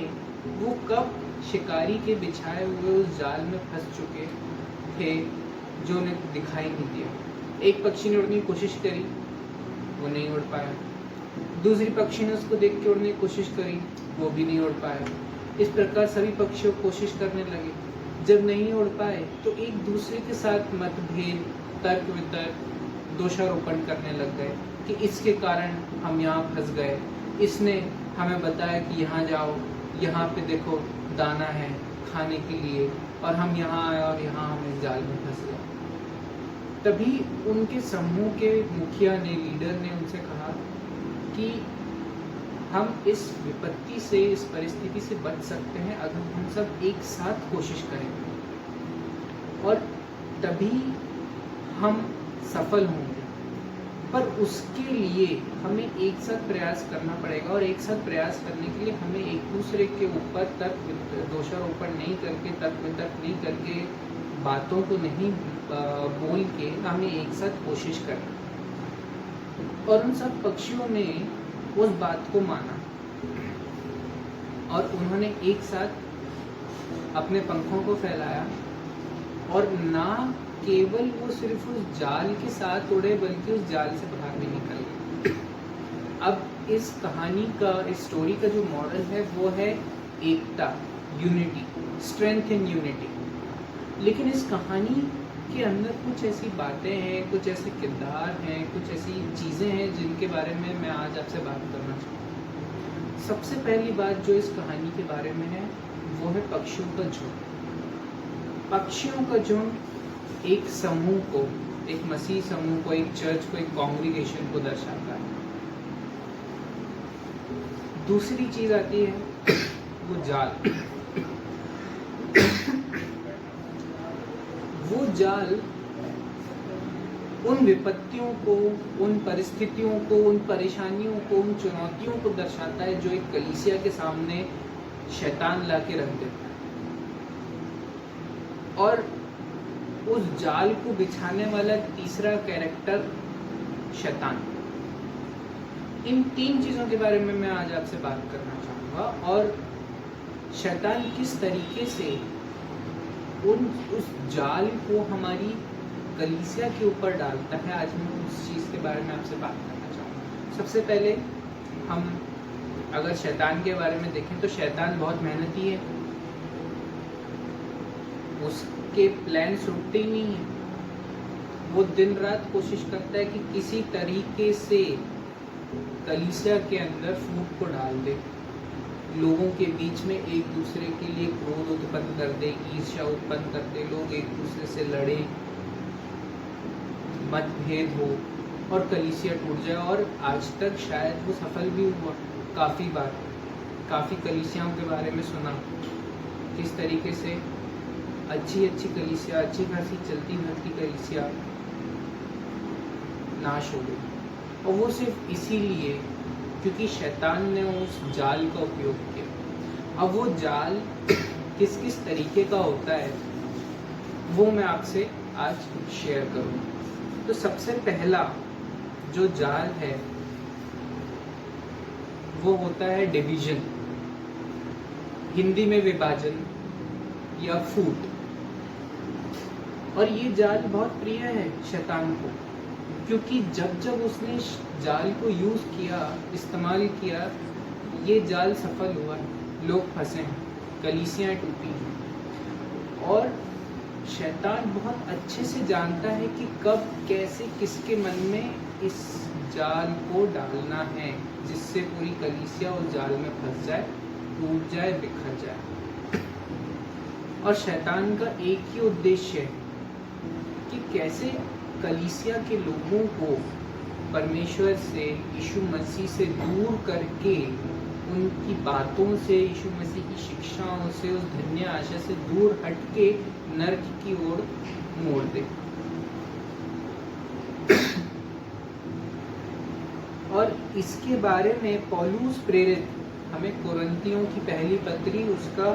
Speaker 8: वो कब शिकारी के बिछाए हुए उस जाल में फंस चुके थे जो उन्हें दिखाई नहीं दिया। एक पक्षी ने उड़ने की कोशिश करी, वो नहीं उड़ पाया। दूसरी पक्षी ने उसको देख के उड़ने की कोशिश करी, वो भी नहीं उड़ पाया। इस प्रकार सभी पक्षियों कोशिश करने लगे। जब नहीं उड़ पाए तो एक दूसरे के साथ मतभेद, तर्क वितर्क, दोषारोपण करने लग गए कि इसके कारण हम यहाँ फंस गए, इसने हमें बताया कि यहाँ जाओ, यहाँ पे देखो दाना है खाने के लिए, और हम यहाँ आए और यहाँ हम इस जाल में फंस गए। तभी उनके समूह के मुखिया ने, लीडर ने उनसे कहा कि हम इस विपत्ति से, इस परिस्थिति से बच सकते हैं अगर हम सब एक साथ कोशिश करेंगे, और तभी हम सफल होंगे। पर उसके लिए हमें एक साथ प्रयास करना पड़ेगा, और एक साथ प्रयास करने के लिए हमें एक दूसरे के ऊपर दोषारोपण नहीं करके, तर्क वितर्क नहीं करके, बातों को नहीं बोल के हमें एक साथ कोशिश करना। और उन सब पक्षियों ने उस बात को माना और उन्होंने एक साथ अपने पंखों को फैलाया और ना केवल वो सिर्फ उस जाल के साथ उड़े बल्कि उस जाल से बाहर भी निकल गए। अब इस कहानी का, इस स्टोरी का जो मॉडल है वो है एकता, यूनिटी, स्ट्रेंथ इन यूनिटी। लेकिन इस कहानी के अंदर कुछ ऐसी बातें हैं, कुछ ऐसे किरदार हैं, कुछ ऐसी चीज़ें हैं जिनके बारे में मैं आज आपसे बात करना चाहूँगा। सबसे पहली बात जो इस कहानी के बारे में है वो है पक्षियों का झुंड। पक्षियों का झुंड एक समूह को, एक मसीह समूह को, एक चर्च को, एक कॉन्ग्रीगेशन को दर्शाता है। दूसरी चीज आती है वो जाल। वो जाल उन विपत्तियों को, उन परिस्थितियों को, उन परेशानियों को, उन चुनौतियों को दर्शाता है जो एक कलीसिया के सामने शैतान ला के रख देता है। और उस जाल को बिछाने वाला तीसरा कैरेक्टर शैतान। इन तीन चीज़ों के बारे में मैं आज आपसे बात करना चाहूँगा और शैतान किस तरीके से उस जाल को हमारी कलीसिया के ऊपर डालता है, आज मैं उस चीज़ के बारे में आपसे बात करना चाहूँगा। सबसे पहले हम अगर शैतान के बारे में देखें तो शैतान बहुत मेहनती है, उसके प्लान रुकते ही नहीं है। वो दिन रात कोशिश करता है कि किसी तरीके से कलीसिया के अंदर फूट को डाल दे, लोगों के बीच में एक दूसरे के लिए क्रोध उत्पन्न कर दे, ईर्ष्या उत्पन्न कर दे, लोग एक दूसरे से लड़े, मतभेद हो और कलीसिया टूट जाए। और आज तक शायद वो सफल भी हुआ। काफ़ी बार काफ़ी कलीसियाओं के बारे में सुना किस तरीके से अच्छी कलीसिया, अच्छी खासी चलती फिरती कलीसिया नाश हो गई। और वो सिर्फ इसीलिए क्योंकि शैतान ने उस जाल का उपयोग किया। अब वो जाल किस किस तरीके का होता है वो मैं आपसे आज शेयर करूँ। तो सबसे पहला जो जाल है वो होता है डिवीजन, हिंदी में विभाजन या फूट। और ये जाल बहुत प्रिय है शैतान को, क्योंकि जब उसने जाल को यूज किया, इस्तेमाल किया, ये जाल सफल हुआ, लोग फंसे हैं, कलीसियाँ टूटी हैं। और शैतान बहुत अच्छे से जानता है कि कब कैसे किसके मन में इस जाल को डालना है जिससे पूरी कलीसिया उस जाल में फंस जाए, टूट जाए, बिखर जाए। और शैतान का एक ही उद्देश्य है कि कैसे कलीसिया के लोगों को परमेश्वर से, यीशु मसीह से दूर करके, उनकी बातों से, यीशु मसीह की शिक्षाओं से, उस धन्य आशा से दूर हटके नर्क की ओर मोड़ दे। और इसके बारे में पौलुस प्रेरित हमें कुरिन्थियों की पहली पत्री उसका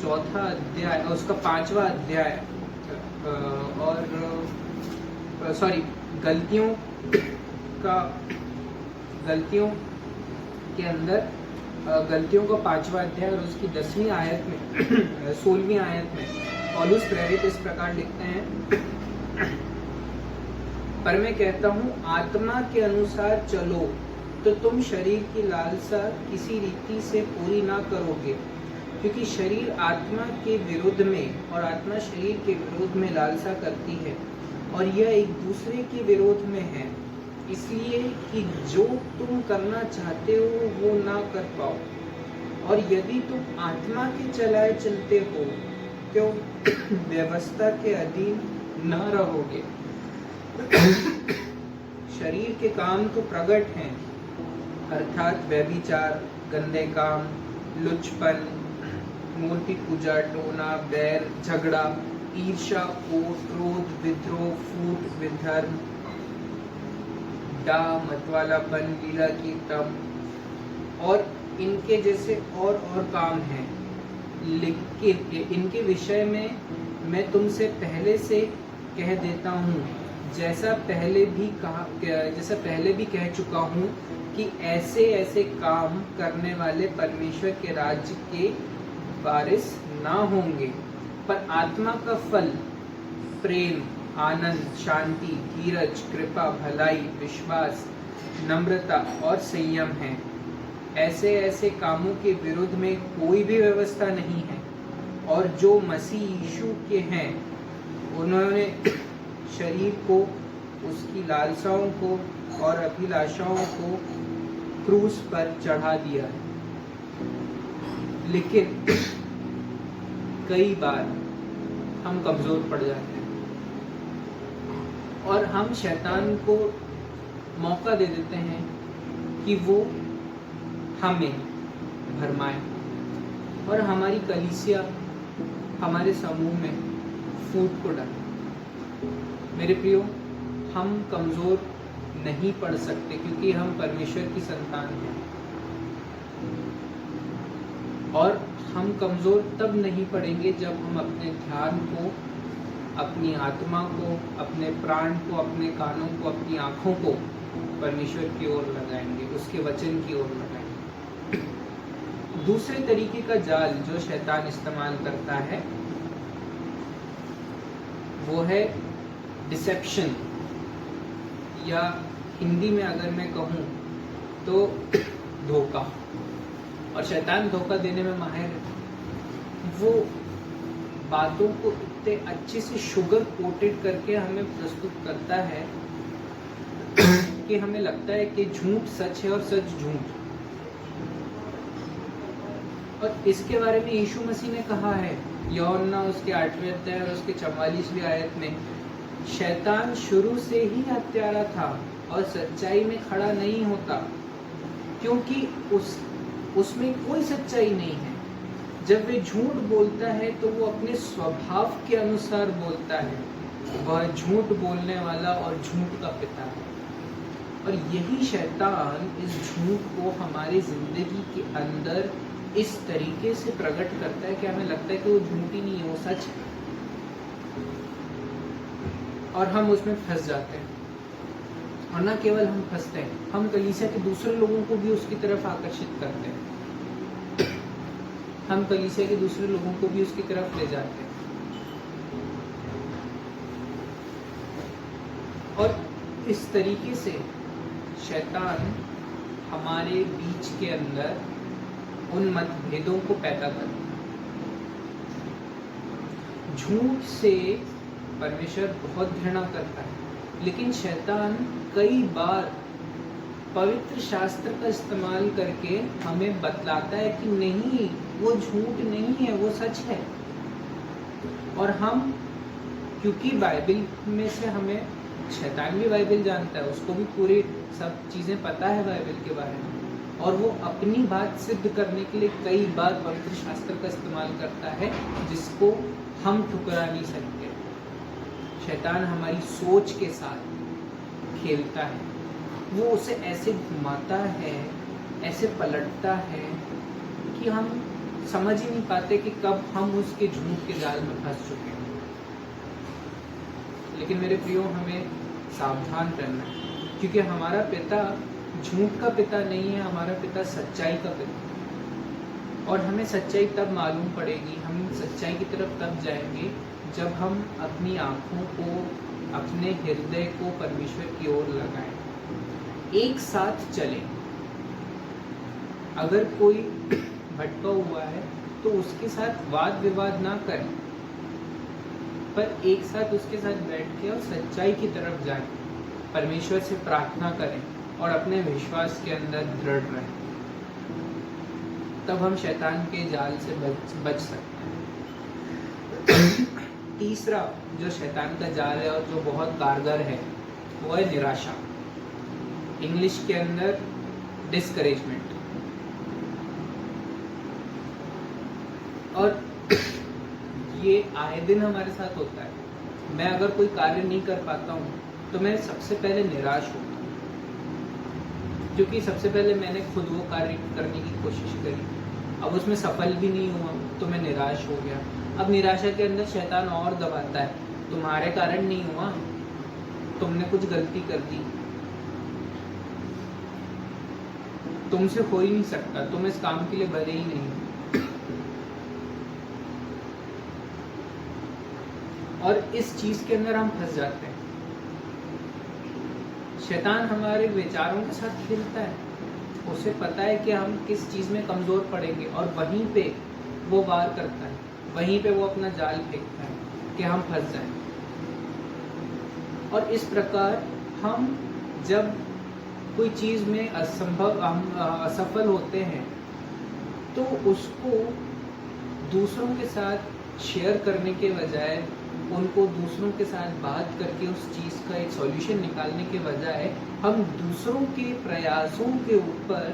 Speaker 8: 4वां अध्याय, उसका 5वां अध्याय गलतियों का 5वां अध्याय और उसकी 10वीं आयत में 16वीं आयत में पौलुस प्रेरित इस प्रकार लिखते हैं, पर मैं कहता हूँ आत्मा के अनुसार चलो तो तुम शरीर की लालसा किसी रीति से पूरी ना करोगे, क्योंकि शरीर आत्मा के विरुद्ध में और आत्मा शरीर के विरुद्ध में लालसा करती है और यह एक दूसरे के विरोध में है, इसलिए कि जो तुम करना चाहते हो वो ना कर पाओ। और यदि तुम आत्मा के चलाए चलते हो तो व्यवस्था के अधीन न रहोगे। शरीर के काम तो प्रकट हैं, अर्थात व्यभिचार, गंदे काम, लुचपन, मूर्ति पूजा, टोना, बैर, झगड़ा, ईर्ष्या, क्रोध, विद्रोह, फूट, विधर्म, डाह, मतवालापन, लीला कीर्तन और इनके जैसे और काम हैं। लेकिन इनके विषय में मैं तुमसे पहले से कह देता हूँ, जैसा पहले भी कह चुका हूँ कि ऐसे ऐसे काम करने वाले परमेश्वर के राज्य के वारिस ना होंगे, पर आत्मा का फल प्रेम, आनंद, शांति, धीरज, कृपा, भलाई, विश्वास, नम्रता और संयम है। ऐसे ऐसे कामों के विरुद्ध में कोई भी व्यवस्था नहीं है। और जो मसीह यीशु के हैं, उन्होंने शरीर को, उसकी लालसाओं को और अभिलाषाओं को क्रूस पर चढ़ा दिया है। लेकिन कई बार हम कमजोर पड़ जाते हैं और हम शैतान को मौका दे देते हैं कि वो हमें भरमाए और हमारी कलीसिया, हमारे समूह में फूट को डाले। मेरे प्रियो, हम कमजोर नहीं पड़ सकते क्योंकि हम परमेश्वर की संतान हैं। और हम कमजोर तब नहीं पड़ेंगे जब हम अपने ध्यान को, अपनी आत्मा को, अपने प्राण को, अपने कानों को, अपनी आँखों को परमेश्वर की ओर लगाएंगे, उसके वचन की ओर लगाएंगे। दूसरे तरीके का जाल जो शैतान इस्तेमाल करता है वो है डिसेप्शन, या हिंदी में अगर मैं कहूँ तो धोखा। और शैतान धोखा देने में माहिर है। वो बातों को इतने अच्छे से शुगर कोटेड करके हमें प्रस्तुत करता है कि हमें लगता है कि झूठ सच है और सच झूठ। और इसके बारे में यीशु मसीह ने कहा है, यूहन्ना उसके 8वें अध्याय और उसके 44वीं आयत में, शैतान शुरू से ही हत्यारा था और सच्चाई में खड़ा नहीं होता, क्योंकि उसमें कोई सच्चाई नहीं है। जब वे झूठ बोलता है तो वो अपने स्वभाव के अनुसार बोलता है। वह झूठ बोलने वाला और झूठ का पिता है। और यही शैतान इस झूठ को हमारी जिंदगी के अंदर इस तरीके से प्रकट करता है कि हमें लगता है कि वो झूठ ही नहीं है, वो सच है। और हम उसमें फंस जाते हैं। और न केवल हम फंसते हैं, हम कलीसिया के दूसरे लोगों को भी उसकी तरफ आकर्षित करते हैं। हम कलीसिया के दूसरे लोगों को भी उसकी तरफ ले जाते हैं। और इस तरीके से शैतान हमारे बीच के अंदर उन मतभेदों को पैदा करता है। झूठ से परमेश्वर बहुत घृणा करता है, लेकिन शैतान कई बार पवित्र शास्त्र का इस्तेमाल करके हमें बतलाता है कि नहीं, वो झूठ नहीं है, वो सच है। और हम, क्योंकि बाइबल में से हमें, शैतान भी बाइबल जानता है, उसको भी पूरी सब चीज़ें पता है बाइबल के बारे में, और वो अपनी बात सिद्ध करने के लिए कई बार पवित्र शास्त्र का इस्तेमाल करता है, जिसको हम ठुकरा नहीं सकते। शैतान हमारी सोच के साथ खेलता है। वो उसे ऐसे घुमाता है, ऐसे पलटता है कि हम समझ ही नहीं पाते कि कब हम उसके झूठ के जाल में फंस चुके हैं। लेकिन मेरे प्रियो, हमें सावधान रहना है, क्योंकि हमारा पिता झूठ का पिता नहीं है, हमारा पिता सच्चाई का पिता है। और हमें सच्चाई तब मालूम पड़ेगी, हम सच्चाई की तरफ तब जाएंगे जब हम अपनी आँखों को, अपने हृदय को परमेश्वर की ओर लगाएं, एक साथ चलें। अगर कोई भटका हुआ है तो उसके साथ वाद विवाद ना करें, पर एक साथ उसके साथ बैठ के और सच्चाई की तरफ जाएं, परमेश्वर से प्रार्थना करें और अपने विश्वास के अंदर दृढ़ रहें। तब हम शैतान के जाल से बच सकते हैं। तीसरा जो शैतान का जाल है और जो बहुत कारगर है, वो है निराशा। इंग्लिश के अंदर डिस्करेजमेंट। और ये आए दिन हमारे साथ होता है। मैं अगर कोई कार्य नहीं कर पाता हूँ तो मैं सबसे पहले निराश होता हूँ, क्योंकि सबसे पहले मैंने खुद वो कार्य करने की कोशिश करी, अब उसमें सफल भी नहीं हुआ तो मैं निराश हो गया। अब निराशा के अंदर शैतान और दबाता है, तुम्हारे कारण नहीं हुआ, तुमने कुछ गलती कर दी। तुमसे हो ही नहीं सकता, तुम इस काम के लिए बने ही नहीं। और इस चीज के अंदर हम फंस जाते हैं। शैतान हमारे विचारों के साथ खेलता है, उसे पता है कि हम किस चीज में कमजोर पड़ेंगे और वहीं पे वो वार करता है, वहीं पे वो अपना जाल फेंकता है कि हम फंस जाएं। और इस प्रकार हम जब कोई चीज में असफल होते हैं तो उसको दूसरों के साथ शेयर करने के बजाय, उनको दूसरों के साथ बात करके उस चीज़ का एक सॉल्यूशन निकालने के बजाय हम दूसरों के प्रयासों के ऊपर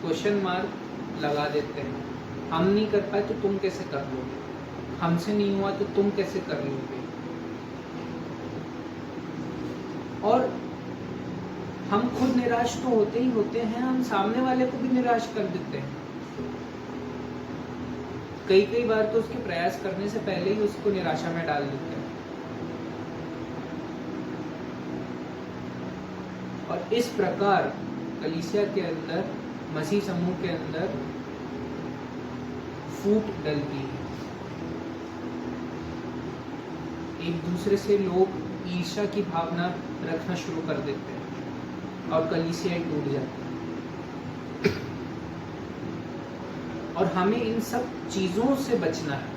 Speaker 8: क्वेश्चन मार्क लगा देते हैं। हम नहीं कर पाए तो तुम कैसे कर लोगे, हमसे नहीं हुआ तो तुम कैसे कर लोगे। और हम खुद निराश तो होते ही होते हैं, हम सामने वाले को भी निराश कर देते हैं। कई बार तो उसके प्रयास करने से पहले ही उसको निराशा में डाल देते हैं। और इस प्रकार कलीसिया के अंदर, मसीह समूह के अंदर फूट डलती है। एक दूसरे से लोग ईर्ष्या की भावना रखना शुरू कर देते हैं और कलीसिया टूट जाती है। और हमें इन सब चीजों से बचना है,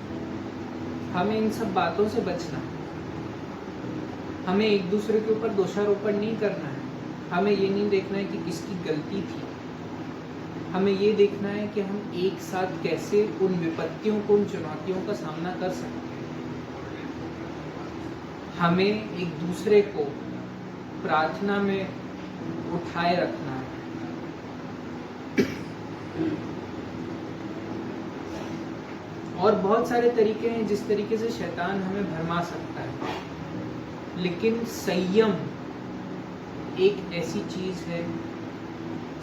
Speaker 8: हमें इन सब बातों से बचना है। हमें एक दूसरे के ऊपर दोषारोपण नहीं करना है, हमें ये नहीं देखना है कि किसकी गलती थी, हमें ये देखना है कि हम एक साथ कैसे उन विपत्तियों को, उन चुनौतियों का सामना कर सकते हैं। हमें एक दूसरे को प्रार्थना में उठाए रखना है। और बहुत सारे तरीके हैं जिस तरीके से शैतान हमें भरमा सकता है, लेकिन संयम एक ऐसी चीज है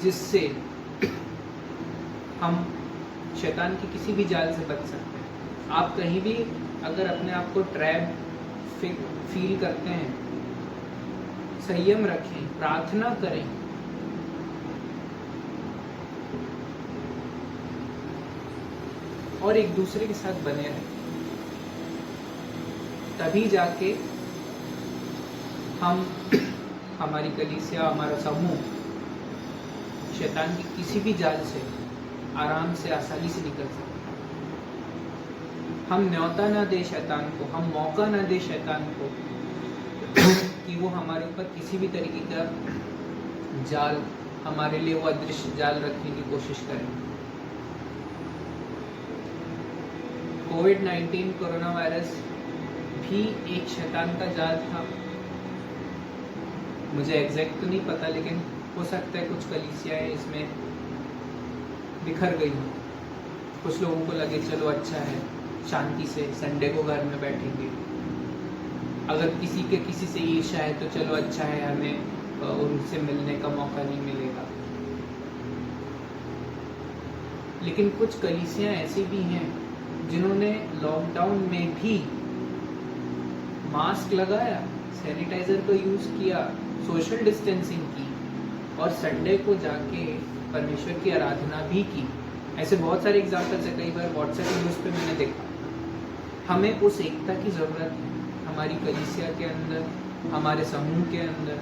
Speaker 8: जिससे हम शैतान के किसी भी जाल से बच सकते हैं। आप कहीं भी अगर अपने आप को ट्रैप फील करते हैं, संयम रखें, प्रार्थना करें। और एक दूसरे के साथ बने रहें, तभी जाके हम, हमारी कलीसिया, हमारा समूह शैतान की किसी भी जाल से आराम से, आसानी से निकल सकता है। हम न्योता ना दे शैतान को, हम मौका ना दे शैतान को कि वो हमारे ऊपर किसी भी तरीके का जाल, हमारे लिए वो अदृश्य जाल रखने की कोशिश करें। कोविड-19 कोरोना वायरस भी एक शैतान का जाल था। मुझे एग्जैक्ट तो नहीं पता, लेकिन हो सकता है कुछ कलीसियाएं इसमें बिखर गई हों। कुछ लोगों को लगे चलो अच्छा है, शांति से संडे को घर में बैठेंगे। अगर किसी से ईर्ष्या है तो चलो अच्छा है, हमें उनसे मिलने का मौका नहीं मिलेगा। लेकिन कुछ कलीसियां ऐसी भी हैं जिन्होंने लॉकडाउन में भी मास्क लगाया, सैनिटाइजर का यूज किया, सोशल डिस्टेंसिंग की और संडे को जाके परमेश्वर की आराधना भी की। ऐसे बहुत सारे एग्जाम्पल्स है, कई बार व्हाट्सएप न्यूज़ पे मैंने देखा। हमें उस एकता की ज़रूरत है हमारी कलीसिया के अंदर, हमारे समूह के अंदर।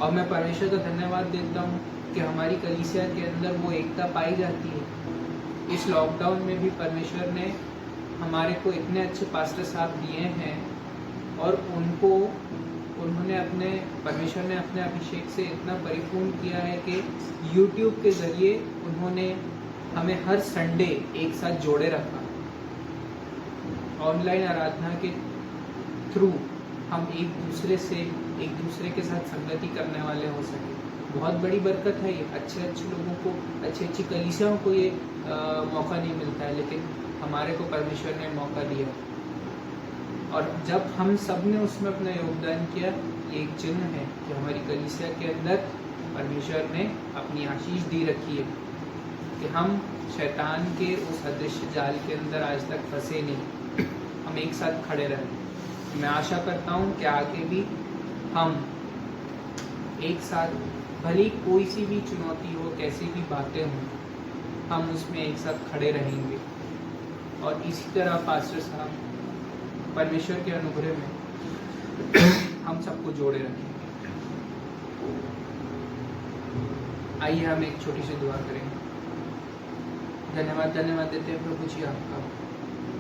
Speaker 8: और मैं परमेश्वर का धन्यवाद देता हूँ कि हमारी कलीसिया के अंदर वो एकता पाई जाती है। इस लॉकडाउन में भी परमेश्वर ने हमारे को इतने अच्छे पास्टर साहब दिए हैं और परमेश्वर ने अपने अभिषेक से इतना परिपूर्ण किया है कि YouTube के ज़रिए उन्होंने हमें हर संडे एक साथ जोड़े रखा। ऑनलाइन आराधना के थ्रू हम एक दूसरे के साथ संगति करने वाले हो सके। बहुत बड़ी बरकत है ये। अच्छे लोगों को, अच्छी कलीसियाओं को ये मौका नहीं मिलता है, लेकिन हमारे को परमेश्वर ने मौका दिया। और जब हम सब ने उसमें अपना योगदान किया, ये एक चिन्ह है कि हमारी कलीसिया के अंदर परमेश्वर ने अपनी आशीष दी रखी है कि हम शैतान के उस अदृश्य जाल के अंदर आज तक फंसे नहीं, हम एक साथ खड़े रहे। मैं आशा करता हूँ कि आगे भी हम एक साथ भले ही कोई सी भी चुनौती हो, कैसी भी बातें हों, हम उसमें एक साथ खड़े रहेंगे। और इसी तरह पास्टर साहब परमेश्वर के अनुग्रह में हम सबको जोड़े रखेंगे। आइए हम एक छोटी सी दुआ करेंगे। धन्यवाद देते हैं प्रभु जी आपका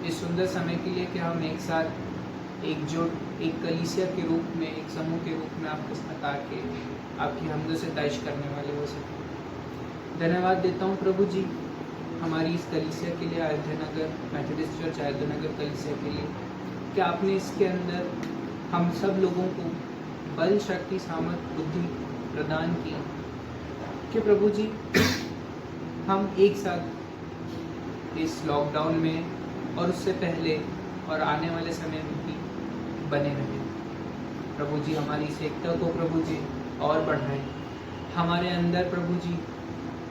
Speaker 8: इस सुंदर समय के लिए कि हम एक साथ एकजुट एक कलीसिया के रूप में, एक समूह के रूप में आपके साथ आके आपकी हमदों से ताइश करने वाले हो सके। धन्यवाद देता हूँ प्रभु जी हमारी इस कलीसिया के लिए, अयोध्या नगर मेथोडिस्ट चर्च अयोध्या नगर कलीसिया के लिए, कि आपने इसके अंदर हम सब लोगों को बल, शक्ति, सामर्थ, बुद्धि प्रदान की कि प्रभु जी हम एक साथ इस लॉकडाउन में और उससे पहले और आने वाले समय में भी बने रहें। प्रभु जी हमारी इस एकता को प्रभु जी और बढ़ाएं, हमारे अंदर प्रभु जी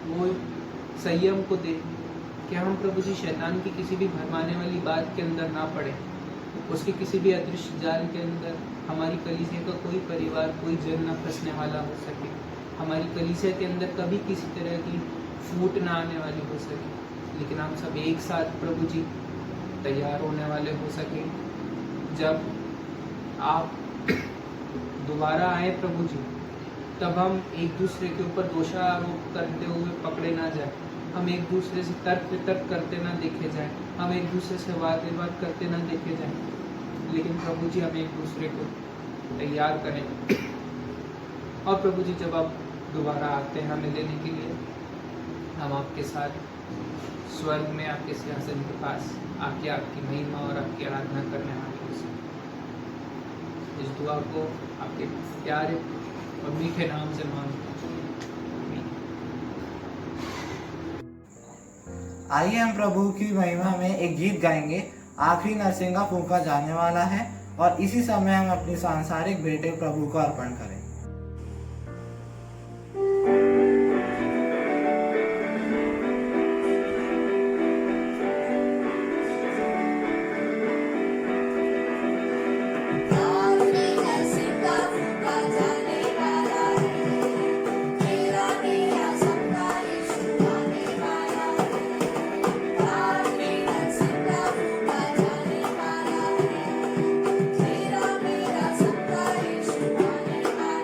Speaker 8: वो संयम को दे कि हम प्रभु जी शैतान की किसी भी भरमाने वाली बात के अंदर ना पड़े, उसके किसी भी अदृश्य जाल के अंदर हमारी कलीसिया का कोई परिवार, कोई जन ना फंसने वाला हो सके, हमारी कलीसिया के अंदर कभी किसी तरह की फूट ना आने वाली हो सके, लेकिन हम सब एक साथ प्रभु जी तैयार होने वाले हो सके जब आप दोबारा आए प्रभु जी, तब हम एक दूसरे के ऊपर दोषारोप करते हुए पकड़े ना जाए, हम एक दूसरे से तर्क वितर्क करते ना देखे जाए, हम एक दूसरे से वाद विवाद करते ना देखे जाए, लेकिन प्रभु जी हम एक दूसरे को तैयार करें। और प्रभु जी जब आप दोबारा आते हैं हमें लेने के लिए, हम आपके साथ स्वर्ग में आपके सिंहासन के पास आके आपकी महिमा और आपकी आराधना करने वाले हो सके। इस दुआ को आपके प्यारे और मीठे नाम से मांगते हैं।
Speaker 9: आइए हम प्रभु की महिमा में एक गीत गाएंगे। आखिरी नरसिंगा फूंका जाने वाला है और इसी समय हम अपनी सांसारिक भेंटें प्रभु को अर्पण करें।
Speaker 6: मेरा सबका यीशु आने वाला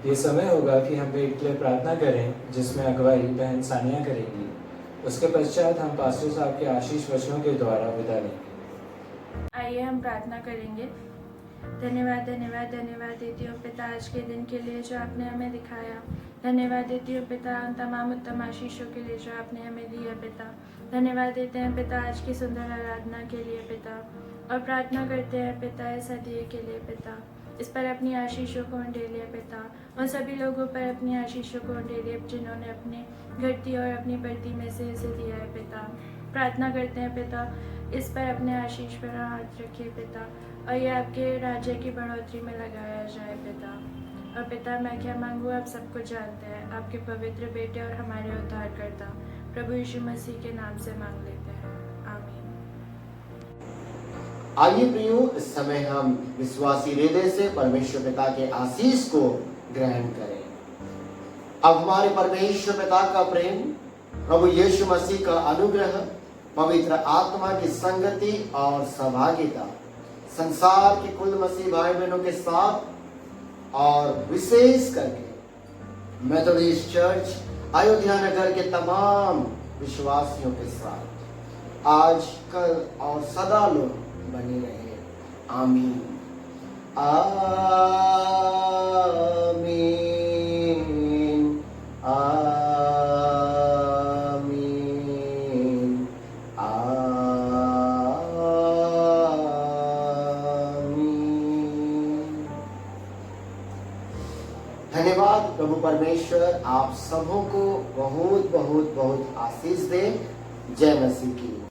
Speaker 1: ये समय होगा कि हम भेंट के लिए प्रार्थना करें, जिसमें अगुवाई बहन सानिया करेगी। उसके पश्चात हम पास्टर साहब के आशीष वचनों के द्वारा विदा लेंगे।
Speaker 10: आइए हम प्रार्थना करेंगे। धन्यवाद धन्यवाद धन्यवाद देती हूँ पिता आज के दिन के लिए जो आपने हमें दिखाया। धन्यवाद देती हूँ पिता उन तमाम उत्तम आशीषों के लिए जो आपने हमें दी है पिता। धन्यवाद देते हैं पिता आज की सुंदर आराधना के लिए पिता, और प्रार्थना करते हैं पिता इस हदिये के लिए पिता। इस पर अपनी आशीषों को ढेलिए पिता, उन सभी लोगों पर अपनी आशीषों को ढेलिए जिन्होंने अपनी घटती और अपनी बढ़ती में से इसे दिया है पिता। प्रार्थना करते हैं पिता इस पर अपने आशीष पर हाथ रखिए पिता, और ये आपके राज्य की बढ़ोतरी में लगाया जाए पिता। और पिता मैं क्या मांगूँ आप सब कुछ जानते हैं। आपके पवित्र बेटे और हमारे उद्धारकर्ता प्रभु यीशु मसीह के नाम से मांग लेते हैं, आमीन।
Speaker 4: आइए प्रियो, इस समय हम विश्वासी हृदय से परमेश्वर पिता के आशीष को ग्रहण करें। अब हमारे परमेश्वर पिता का प्रेम, प्रभु यीशु मसीह का अनुग्रह, पवित्र आत्मा की संगति और सहभागिता संसार के कुल मसीह भाई बहनों के साथ और विशेष करके मेथोडिस्ट चर्च अयोध्या नगर के तमाम विश्वासियों के साथ आज, कल और सदा लोग बने रहे। आमीन आमीन आमीन आमीन। धन्यवाद। प्रभु परमेश्वर आप सबों को बहुत बहुत बहुत आशीष दे। जय मसीह की।